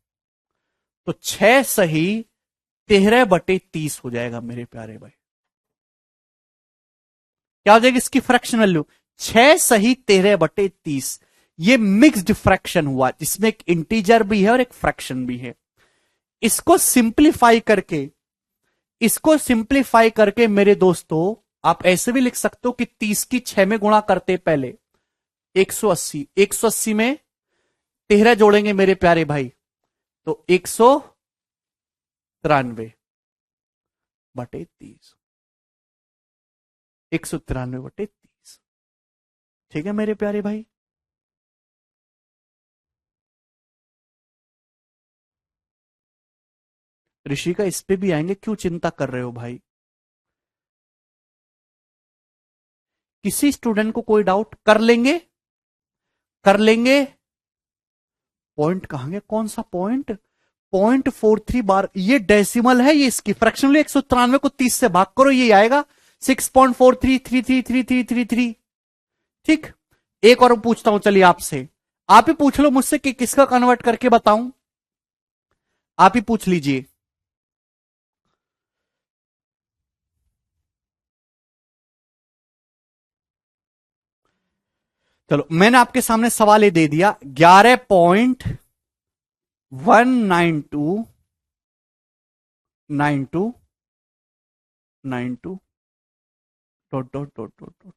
S1: तो 6 सही 13/30 हो जाएगा मेरे प्यारे भाई। क्या हो जाएगी इसकी फ्रैक्शन वैल्यू? 6 सही 13/30। ये मिक्स्ड फ्रैक्शन हुआ, जिसमें एक इंटीजर भी है और एक फ्रैक्शन भी है। इसको सिंप्लीफाई करके मेरे दोस्तों आप ऐसे भी लिख सकते हो कि 30 की 6 में गुणा करते पहले 180, 180 में 13 जोड़ेंगे मेरे प्यारे भाई, तो 193/30, 193/30। ठीक है मेरे प्यारे भाई। ऋषिका इस पे भी आएंगे, क्यों चिंता कर रहे हो भाई? किसी स्टूडेंट को कोई डाउट? कर लेंगे, कर लेंगे। पॉइंट कहां गया? कौन सा पॉइंट? 0.43 बार, ये डेसिमल है, ये इसकी फ्रैक्शनल 193 को 30 से भाग करो, ये आएगा 6.43333333। ठीक, एक और पूछता हूं, चलिए आपसे, आप ही पूछ लो मुझसे कि किसका कन्वर्ट करके बताऊं, आप ही पूछ लीजिए। चलो, मैंने आपके सामने सवाल ये दे दिया, 11.1929292 dot dot dot dot dot,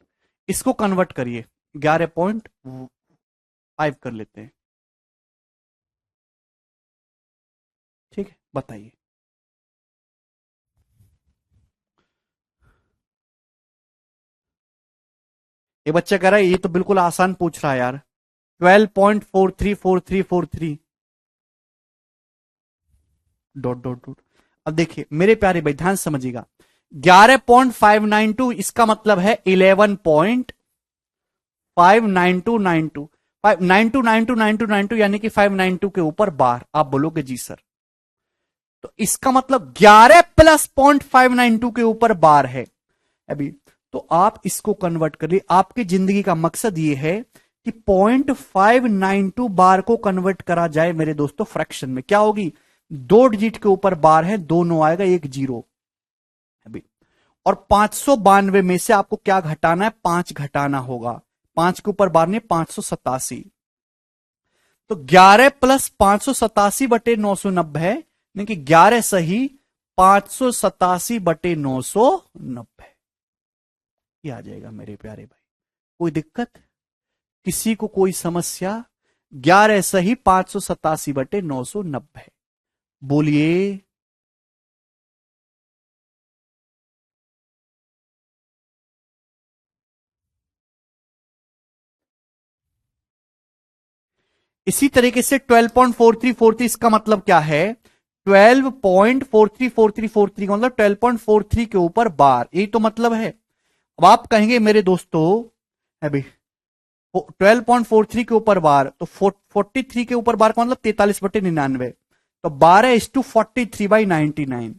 S1: इसको कन्वर्ट करिए, 11.5 कर लेते हैं। ठीक है, बताइए। ये बच्चा कह रहा है ये तो बिल्कुल आसान पूछ रहा है यार, 12.434343 डॉट डॉट डॉट। अब देखिए मेरे प्यारे भाई, ध्यान समझिएगा, 11.592 इसका मतलब है 11.59292 592929292 यानी कि 592 के ऊपर बार। आप बोलोगे जी सर, तो इसका मतलब 11 प्लस 0.592 के ऊपर बार है अभी। तो आप इसको कन्वर्ट करिए, आपकी जिंदगी का मकसद ये है कि 0.592 बार को कन्वर्ट करा जाए मेरे दोस्तों फ्रैक्शन में। क्या होगी, 2 डिजिट के ऊपर बार है, 2 9 आएगा, 1 0 अभी। और 592 में से आपको क्या घटाना है, 5 घटाना होगा, 5 के ऊपर बार नहीं, 587। तो 11 प्लस 587 बटे 990 है, यानी कि 11 सही 587 बटे 990, ये आ जाएगा मेरे प्यारे भाई। कोई दिक्कत, किसी को कोई समस्या? 11 सही 587 बटे 990, बोलिए। इसी तरीके से 12.4343 इसका मतलब क्या है, 12.434343 का मतलब 12.43 के ऊपर बार, यही तो मतलब है। अब आप कहेंगे मेरे दोस्तों अभी 12.43 के ऊपर बार, तो 43 के ऊपर बार का मतलब 43/99, तो 12:43/99,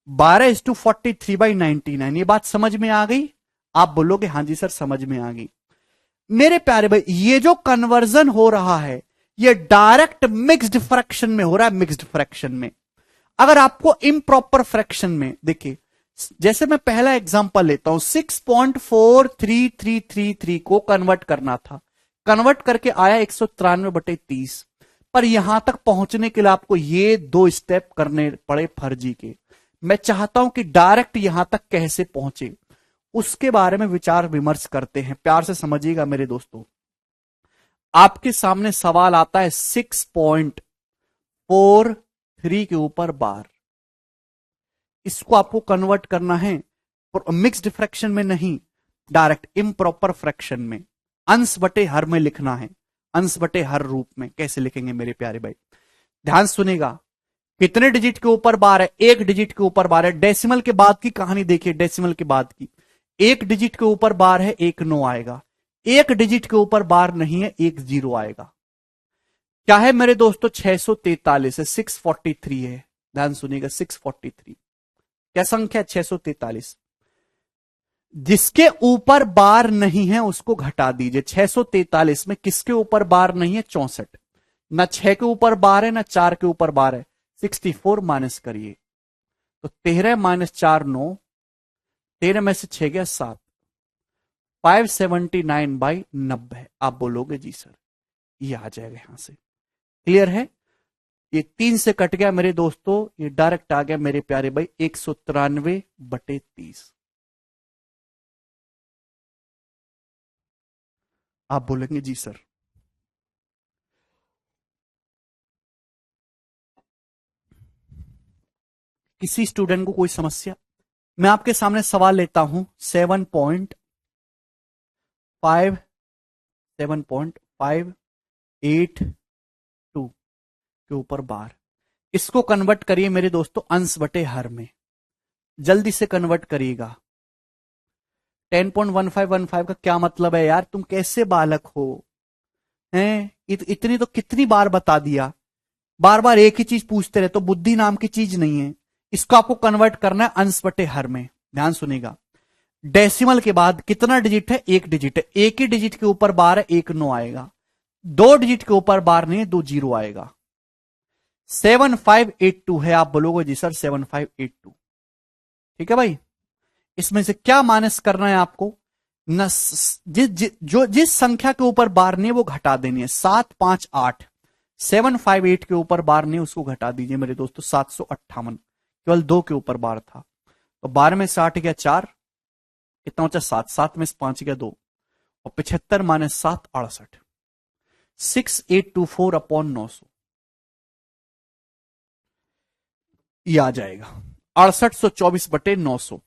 S1: 12:43/99, ये बात समझ में आ गई? आप बोलोगे हाँ जी सर समझ में आ गई। मेरे प्यारे भाई, ये जो कन्वर्जन हो रहा है ये डायरेक्ट मिक्स्ड फ्रैक्शन में हो रहा है, मिक्स्ड फ्रैक्शन में। अगर आपको इम्प्रॉपर फ्रैक्शन में, देखिए जैसे मैं पहला एग्जांपल लेता हूं, 6.4333 को कन्वर्ट करना था, कन्वर्ट करके आया 193/30, पर यहां तक पहुंचने के लिए आपको ये 2 स्टेप करने पड़े फर्जी के। मैं चाहता हूं कि डायरेक्ट यहां तक कैसे पहुंचे, उसके बारे में विचार विमर्श करते हैं। प्यार से समझिएगा मेरे दोस्तों, आपके सामने सवाल आता है 6.43 के ऊपर बार, इसको आपको कन्वर्ट करना है मिक्स्ड फ्रैक्शन में नहीं, डायरेक्ट इम्प्रॉपर फ्रैक्शन में, अंश बटे हर में लिखना है, अंश बटे हर रूप में। कैसे लिखेंगे मेरे प्यारे भाई, ध्यान सुनेगा। कितने डिजिट के ऊपर बार है, 1 डिजिट के ऊपर बार है। डेसिमल के बाद की कहानी देखिए, डेसिमल के बाद की, 1 डिजिट के ऊपर बार है, 1 9 आएगा, 1 डिजिट के ऊपर बार नहीं है, 1 0 आएगा। क्या है मेरे दोस्तों, 643 है, 643 है, ध्यान सुनिएगा 643 क्या संख्या, 643। जिसके ऊपर बार नहीं है उसको घटा दीजिए। 643 में किसके ऊपर बार नहीं है, 64, ना 6 के ऊपर बार है ना 4 के ऊपर बार है, 64 माइनस करिए, तो 13 माइनस 4 9, 13 में से 6 गया 7, 579/90। आप बोलोगे जी सर, ये आ जाएगा यहां से। क्लियर है, ये 3 से कट गया मेरे दोस्तों, ये डायरेक्ट आ गया मेरे प्यारे भाई 193/30। आप बोलेंगे जी सर। किसी स्टूडेंट को कोई समस्या? मैं आपके सामने सवाल लेता हूं 7.582 के ऊपर बार, इसको कन्वर्ट करिए मेरे दोस्तों अंश बटे हर में, जल्दी से कन्वर्ट करिएगा। 10.1515 का क्या मतलब है यार, तुम कैसे बालक हो हैं? इतनी तो कितनी बार बता दिया, बार बार एक ही चीज पूछते रहे तो बुद्धि नाम की चीज नहीं है। इसको आपको कन्वर्ट करना है अंश बटे हर में। ध्यान सुनिएगा, डेसिमल के बाद कितना डिजिट है? एक डिजिट है। एक ही डिजिट के ऊपर बार है, एक 9 आएगा। दो डिजिट के ऊपर बार नहीं है, 2 जीरो आएगा। 7582 है। आप बोलोगे जी सर 7582, ठीक है भाई। इसमें से क्या माइनस करना है आपको? न जिस संख्या के ऊपर बार नहीं है वो घटा देनी है। 758, 758 के ऊपर बार नहीं, उसको घटा दीजिए मेरे दोस्तों। 758, केवल 2 के ऊपर बार था, तो 12 में से 8 गया 4, कितना बचा? 7, 7 में से 5 गया 2, और 75 माइनस 7 68, 6824 अपॉन 900 ये आ जाएगा 6824 बटे 900।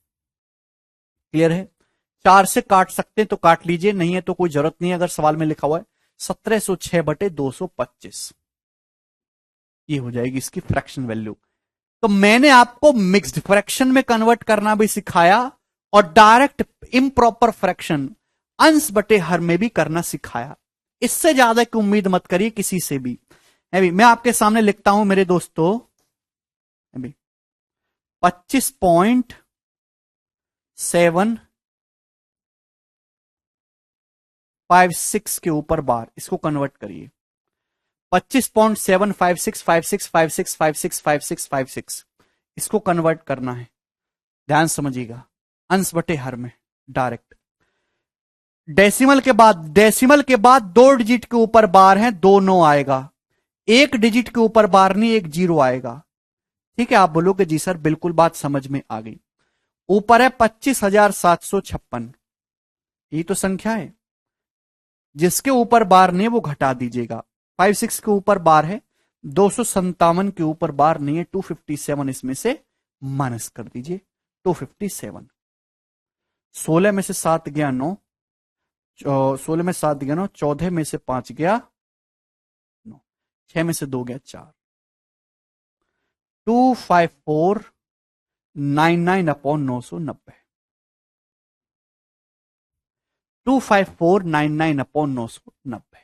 S1: क्लियर है? 4 से काट सकते हैं तो काट लीजिए, नहीं है तो कोई जरूरत नहीं है। अगर सवाल में लिखा हुआ है 1706 बटे 225, ये हो जाएगी इसकी फ्रैक्शन वैल्यू। तो मैंने आपको मिक्स्ड फ्रैक्शन में कन्वर्ट करना भी सिखाया और डायरेक्ट इम्प्रॉपर फ्रैक्शन अंश बटे हर में भी करना सिखाया। इससे ज्यादा की उम्मीद मत करिए किसी से भी। अभी मैं आपके सामने लिखता हूं मेरे दोस्तों, अभी 25.756 के ऊपर बार, इसको कन्वर्ट करिए। 25.7565656565656 इसको कन्वर्ट करना है। ध्यान समझिएगा, अंश बटे हर में डायरेक्ट। डेसिमल के बाद 2 डिजिट के ऊपर बार है, 2 9 आएगा। एक डिजिट के ऊपर बार नहीं, 1 0 आएगा। ठीक है, आप बोलोगे जी सर बिल्कुल बात समझ में आ गई। ऊपर है 25,756, यही तो संख्या है। जिसके ऊपर बार नहीं वो घटा दीजिएगा। 56 के ऊपर बार है, 257 के ऊपर बार नहीं है, 257 इसमें से माइनस कर दीजिए। 257, 16 में से 7 गया 9, 16 में 7 गया 9, 14 में से 5 गया 9, 6 में से 2 गया 4, 25499 अपॉन 990, 25499 अपॉन 990।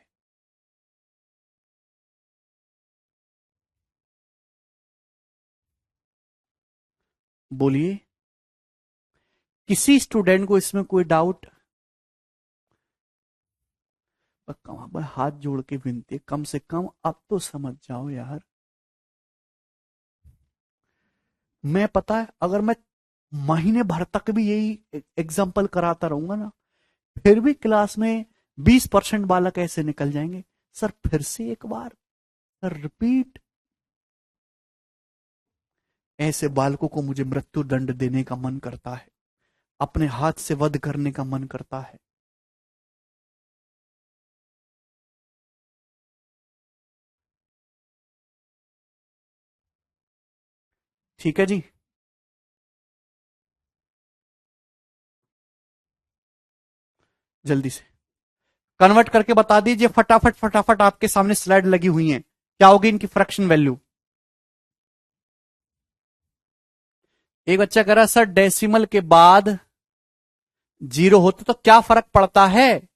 S1: बोलिए, किसी स्टूडेंट को इसमें कोई डाउट? हाथ जोड़ के विनती, कम से कम अब तो समझ जाओ यार। मैं पता है अगर मैं महीने भर तक भी यही एग्जाम्पल कराता रहूंगा ना, फिर भी क्लास में 20% बालक ऐसे निकल जाएंगे। सर फिर से एक बार, सर रिपीट। ऐसे बालकों को मुझे मृत्यु दंड देने का मन करता है, अपने हाथ से वध करने का मन करता है। ठीक है जी, जल्दी से कन्वर्ट करके बता दीजिए फटाफट फटाफट। आपके सामने स्लाइड लगी हुई है, क्या होगी इनकी फ्रैक्शन वैल्यू। एक बच्चा कह रहा सर डेसिमल के बाद 0 होते तो क्या फर्क पड़ता है?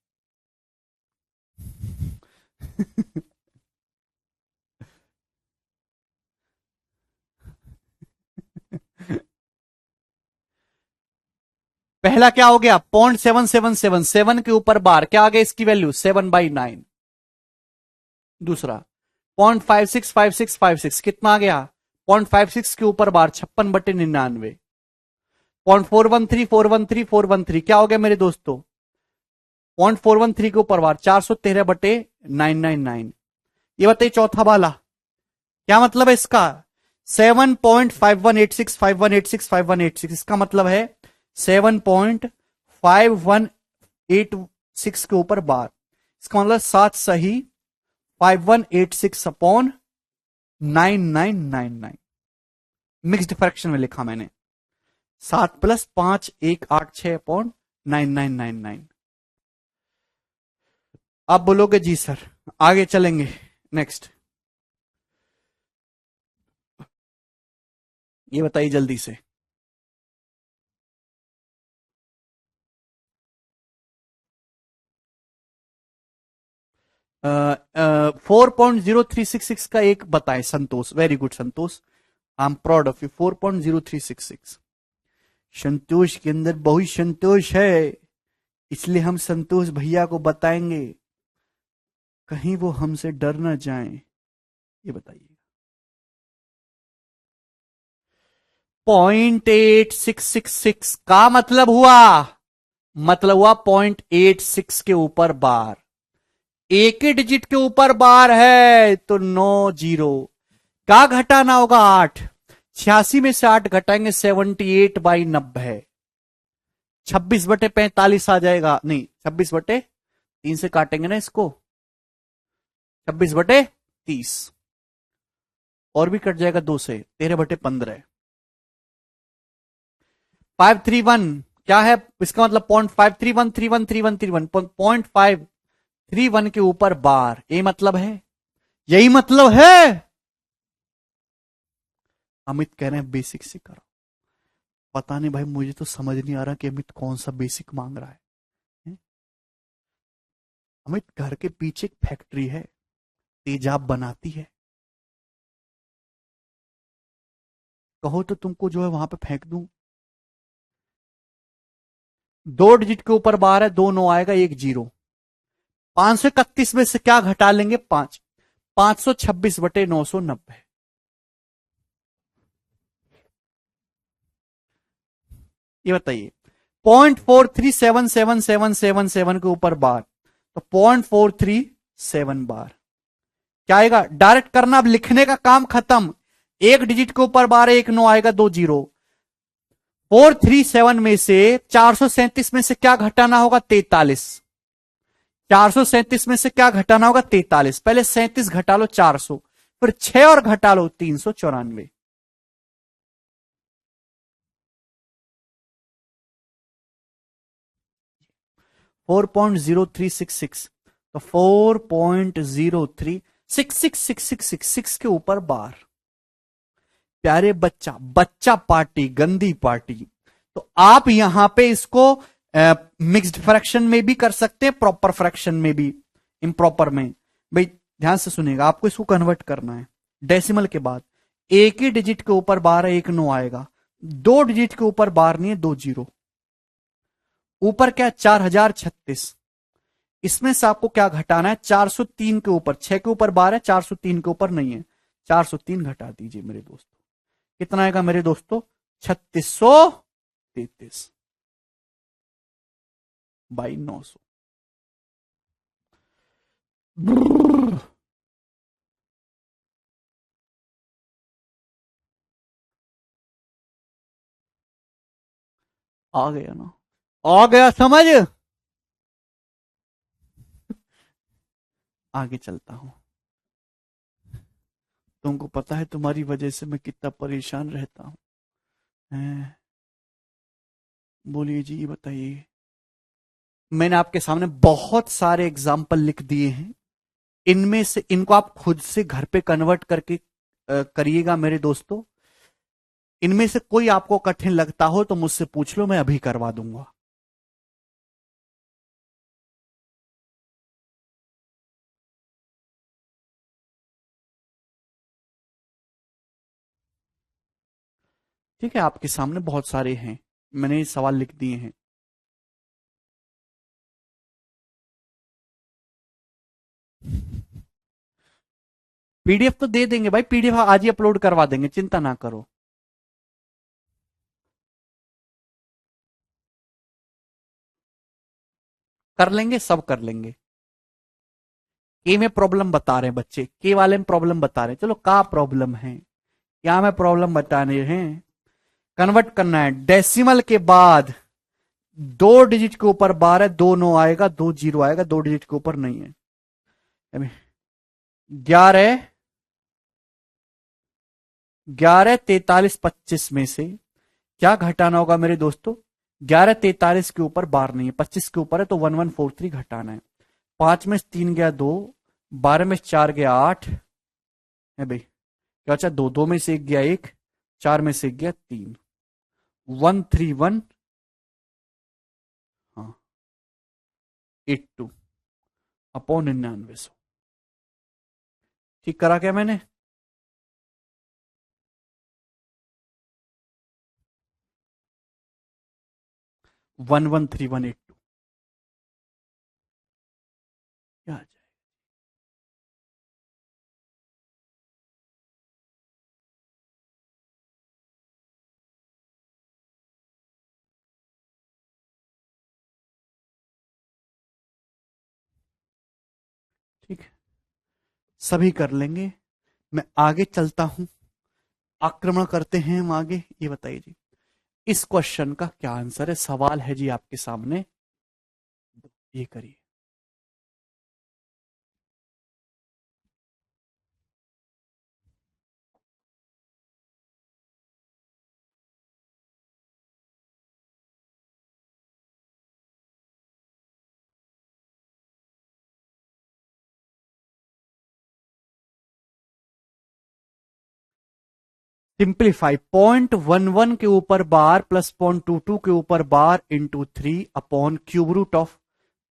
S1: पहला क्या हो गया? 0.777, 7 के ऊपर बार क्या आ गया इसकी वैल्यू? 7/9। दूसरा 0.565656 कितना आ गया? 0.56 के ऊपर बार 56/99। 0.413413 क्या हो गया मेरे दोस्तों? 0.413 के ऊपर बार 413/999। ये बताइए चौथा वाला क्या मतलब है इसका? 7.518651865186, इसका मतलब है 7.5186 के ऊपर बार। इसका मतलब 7 सही 5186 अपॉन 9999। मिक्स्ड फ्रैक्शन में लिखा मैंने, 7 + 5 186 अपॉन 9999। आप बोलोगे जी सर आगे चलेंगे। नेक्स्ट ये बताइए जल्दी से। 4.0366 का एक बताएं Santosh. Very good Santosh, I am proud of you. 4.0366 Santosh के अंदर बहुत संतोष है, इसलिए हम संतोष भैया को बताएंगे, कहीं वो हमसे डर ना जाएं। ये बताइए। 0.8666 का मतलब हुआ 0.86 के ऊपर बार, एक ही डिजिट के ऊपर बार है तो 9 जीरो। क्या घटाना होगा? 8। 86 में से 8 घटाएंगे 78/90, 26/45 आ जाएगा। नहीं, 26/3 से काटेंगे ना इसको, 26/30 और भी कट जाएगा 2 से, 13/15। 531 क्या है इसका मतलब? 0.531313131 0.531 के ऊपर बार, यही मतलब है, यही मतलब है। अमित कह रहे हैं बेसिक से करो। पता नहीं भाई, मुझे तो समझ नहीं आ रहा कि अमित कौन सा बेसिक मांग रहा है। अमित, घर के पीछे एक फैक्ट्री है, तेजाब बनाती है, कहो तो तुमको जो है वहां पे फेंक दूं। 2 डिजिट के ऊपर बार है, 2 9 आएगा, 1 जीरो। 531 में से क्या घटा लेंगे? 5। 526/990। ये बताइए, 0.43777777 के ऊपर बार, तो 0.437 बार क्या आएगा? डायरेक्ट करना, अब लिखने का काम खत्म। एक डिजिट के ऊपर बार है, 1 9 आएगा, 2 जीरो। 437 में से 437 में से क्या घटाना होगा? 43। 437 में से क्या घटाना होगा? 43। पहले 37 घटा लो 400, फिर 6 और घटा लो 394। फोर 4.0366, तो 4.036666 के ऊपर बार। प्यारे बच्चा पार्टी, गंदी पार्टी। तो आप यहां पे इसको मिक्स्ड फ्रैक्शन में भी कर सकते हैं, प्रॉपर फ्रैक्शन में भी, इम्प्रॉपर में। भाई ध्यान से सुनिएगा, आपको इसको कन्वर्ट करना है डेसिमल के बाद। एक ही डिजिट के ऊपर बार है, 1 9 आएगा। 2 डिजिट के ऊपर बार नहीं है, 2 जीरो। ऊपर क्या? 4036। इसमें से आपको क्या घटाना है? 403 के ऊपर, 6 के ऊपर बार है, 403 के ऊपर नहीं है, 403 घटा दीजिए मेरे दोस्तों। कितना आएगा मेरे दोस्तों? 3633/900। आ गया ना? आ गया समझ? आगे चलता हूं। तुमको पता है तुम्हारी वजह से मैं कितना परेशान रहता हूं। बोलिए जी, ये बताइए। मैंने आपके सामने बहुत सारे एग्जाम्पल लिख दिए हैं, इनमें से इनको आप खुद से घर पे कन्वर्ट करके करिएगा मेरे दोस्तों। इनमें से कोई आपको कठिन लगता हो तो मुझसे पूछ लो, मैं अभी करवा दूंगा। ठीक है, आपके सामने बहुत सारे हैं, मैंने ये सवाल लिख दिए हैं। पीडीएफ तो दे देंगे भाई, पीडीएफ आज ही अपलोड करवा देंगे, चिंता ना करो। कर लेंगे, सब कर लेंगे। के में प्रॉब्लम बता रहे हैं बच्चे, के वाले में प्रॉब्लम बता रहे हैं। चलो, का प्रॉब्लम है, क्या में प्रॉब्लम बताने हैं? कन्वर्ट करना है डेसिमल के बाद। 2 डिजिट के ऊपर बार है, 2 9 आएगा, 2 जीरो आएगा, 2 डिजिट के ऊपर नहीं है। 11 43 में से क्या घटाना होगा मेरे दोस्तों? 11 43 के ऊपर बार नहीं है, 25 के ऊपर है, तो 1143 घटाना है। 5 में से 3 गया 2, 12 में से 4 गया 8 है भाई। क्या अच्छा, 2 2 में से 1 गया 1, 4 में से 1 गया 3, 131, हाँ 82/99। ठीक करा क्या मैंने? One one three one eight two क्या आ जाए? ठीक है, सभी कर लेंगे। मैं आगे चलता हूं, आक्रमण करते हैं हम आगे। ये बताइए जी, इस क्वेश्चन का क्या आंसर है? सवाल है जी आपके सामने, ये करिए। सिंप्लीफाई, 0.11 के ऊपर बार प्लस 0.22 के ऊपर bar into 3 upon cube root of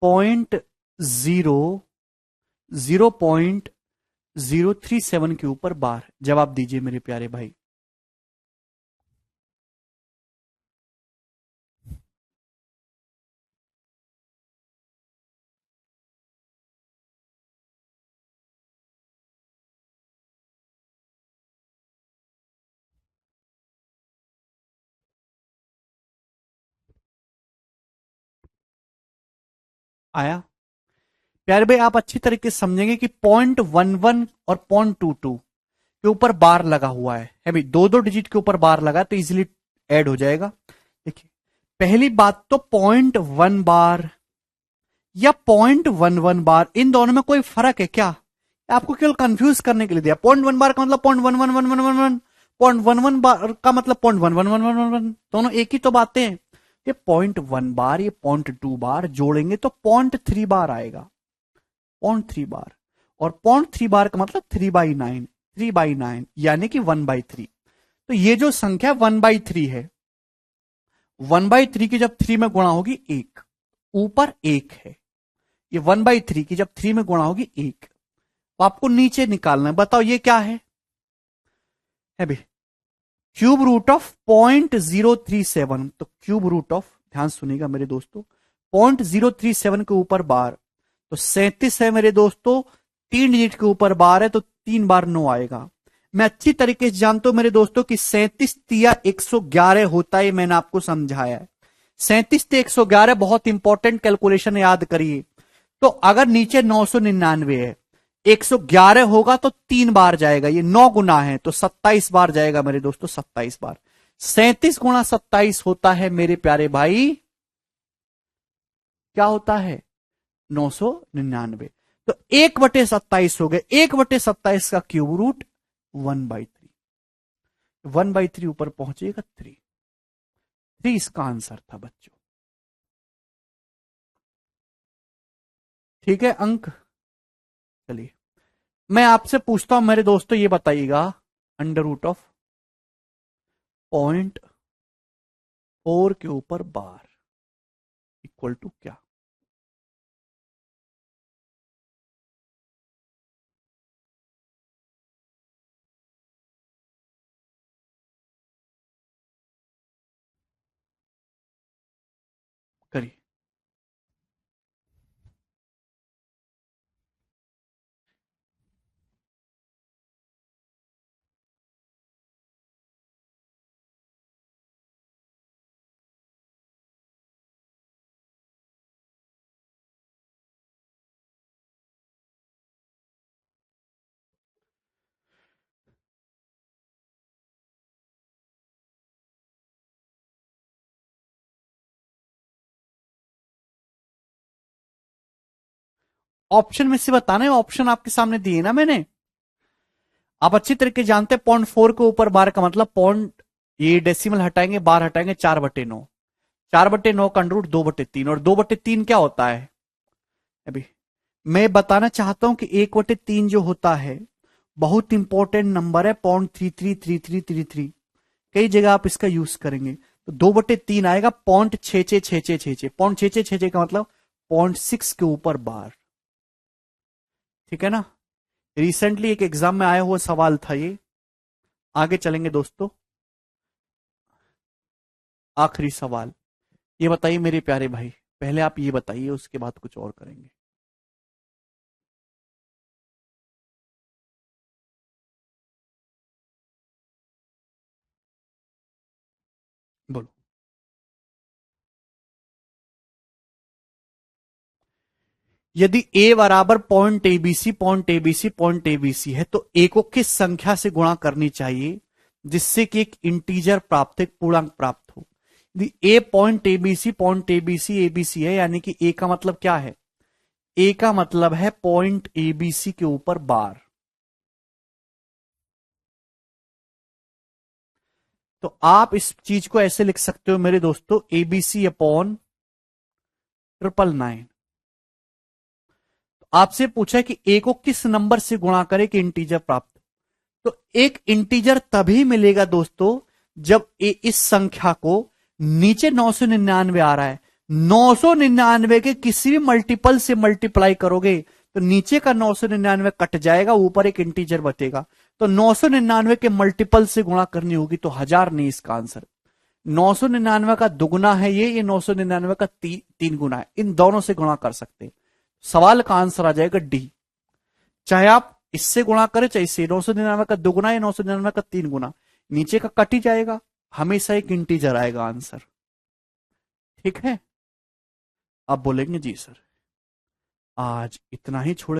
S1: 0.037 के ऊपर बार। जवाब दीजिए मेरे प्यारे भाई। आया? प्यारे भाई आप अच्छी तरीके से समझेंगे कि 0.11 और 0.22 के ऊपर बार लगा हुआ है भाई, दो दो डिजिट के ऊपर बार लगा तो इजीली ऐड हो जाएगा। देखिए, पहली बात तो 0.1 बार या 0.11 बार, इन दोनों में कोई फर्क है क्या? आपको केवल कंफ्यूज करने के लिए दिया। 0.1 बार का मतलब 0.111111, 0.11 बार का मतलब 0.1111, दोनों एक ही तो बातें हैं। ये 0.1 बार, ये 0.2 बार जोड़ेंगे तो 0.3 बार आएगा, 0.3 बार। और 0.3 बार का मतलब 3/9, 3/9 यानी कि 1/3। तो ये जो संख्या 1/3 है, 1/3 की जब 3 में गुणा होगी एक, ऊपर एक है। ये 1/3 की जब 3 में गुणा होगी एक, तो आपको नीचे निकालना है। बताओ ये क्या है भाई? Cube root of 0.037। तो क्यूब रूट ऑफ, ध्यान सुनिएगा मेरे दोस्तों, 0.037 के ऊपर बार तो 37 है मेरे दोस्तों, 3 डिजिट के ऊपर बार है तो 3 बार 9 आएगा। मैं अच्छी तरीके से जानता हूं मेरे दोस्तों कि 37 तिया 111 होता है, मैंने आपको समझाया है। 37 ते 111 बहुत इंपॉर्टेंट कैलकुलेशन, याद करिए। तो अगर नीचे 999 है, 111 होगा तो 3 बार जाएगा, ये 9 गुना है तो 27 बार जाएगा मेरे दोस्तों, 27 बार। 37 गुणा 27 होता है मेरे प्यारे भाई, क्या होता है? 999। तो 1/27 हो गए, 1/27 का क्यूब रूट 1/3, 1/3 ऊपर पहुंचेगा 3, 3 इसका आंसर था बच्चों। ठीक है अंक? चलिए मैं आपसे पूछता हूं मेरे दोस्तों, ये बताइएगा, अंडर रूट ऑफ 0.4 के ऊपर बार इक्वल टू क्या? करिए। ऑप्शन में से बताना है, ऑप्शन आपके सामने दिए ना मैंने, आप अच्छी तरीके जानते हैं। 0.4 के ऊपर बार का मतलब पॉइंट, ये डेसिमल हटाएंगे, बार हटाएंगे, 4/9, 4/9 का अंडर रूट 2/3, और 2/3 क्या होता है? अभी मैं बताना चाहता हूं कि 1/3 जो होता है बहुत इंपॉर्टेंट नंबर है, 0.333333। कई जगह आप इसका यूज करेंगे, तो 2/3 आएगा 0.666666, 0.6666 का मतलब 0.6 के ऊपर बार। ठीक है ना? रिसेंटली एक एग्जाम में आया हुआ सवाल था ये। आगे चलेंगे दोस्तों। आखिरी सवाल, ये बताइए मेरे प्यारे भाई, पहले आप ये बताइए उसके बाद कुछ और करेंगे। बोलो। यदि a बराबर point ABC point ABC point ABC है तो a को किस संख्या से गुणा करनी चाहिए जिससे कि एक इंटीजर प्राप्त, एक पूर्णांक प्राप्त हो। यदि a पॉइंट एबीसी एबीसी है, यानी कि a का मतलब क्या है, a का मतलब है पॉइंट एबीसी के ऊपर बार। तो आप इस चीज को ऐसे लिख सकते हो मेरे दोस्तों, एबीसी अपॉन 999। आपसे पूछा है कि ए को किस नंबर से गुणा करे कि इंटीजर प्राप्त। तो एक इंटीजर तभी मिलेगा दोस्तों जब ए इस संख्या को, नीचे 999 आ रहा है, 999 के किसी भी मल्टीपल से मल्टीप्लाई करोगे तो नीचे का 999 कट जाएगा, ऊपर एक इंटीजर बचेगा। तो 999 के मल्टीपल से गुणा करनी होगी, तो 1000 नहीं इसका आंसर। 999 का दुगुना है ये 999 का तीन गुना है, इन दोनों से गुणा कर सकते हैं। सवाल का आंसर आ जाएगा डी। चाहे आप इससे गुणा करें चाहे इससे, 999 का दुगुना या 999 का तीन गुना, नीचे का कट ही जाएगा, हमेशा एक इंटीजर आएगा आंसर। ठीक है, आप बोलेंगे जी सर आज इतना ही छोड़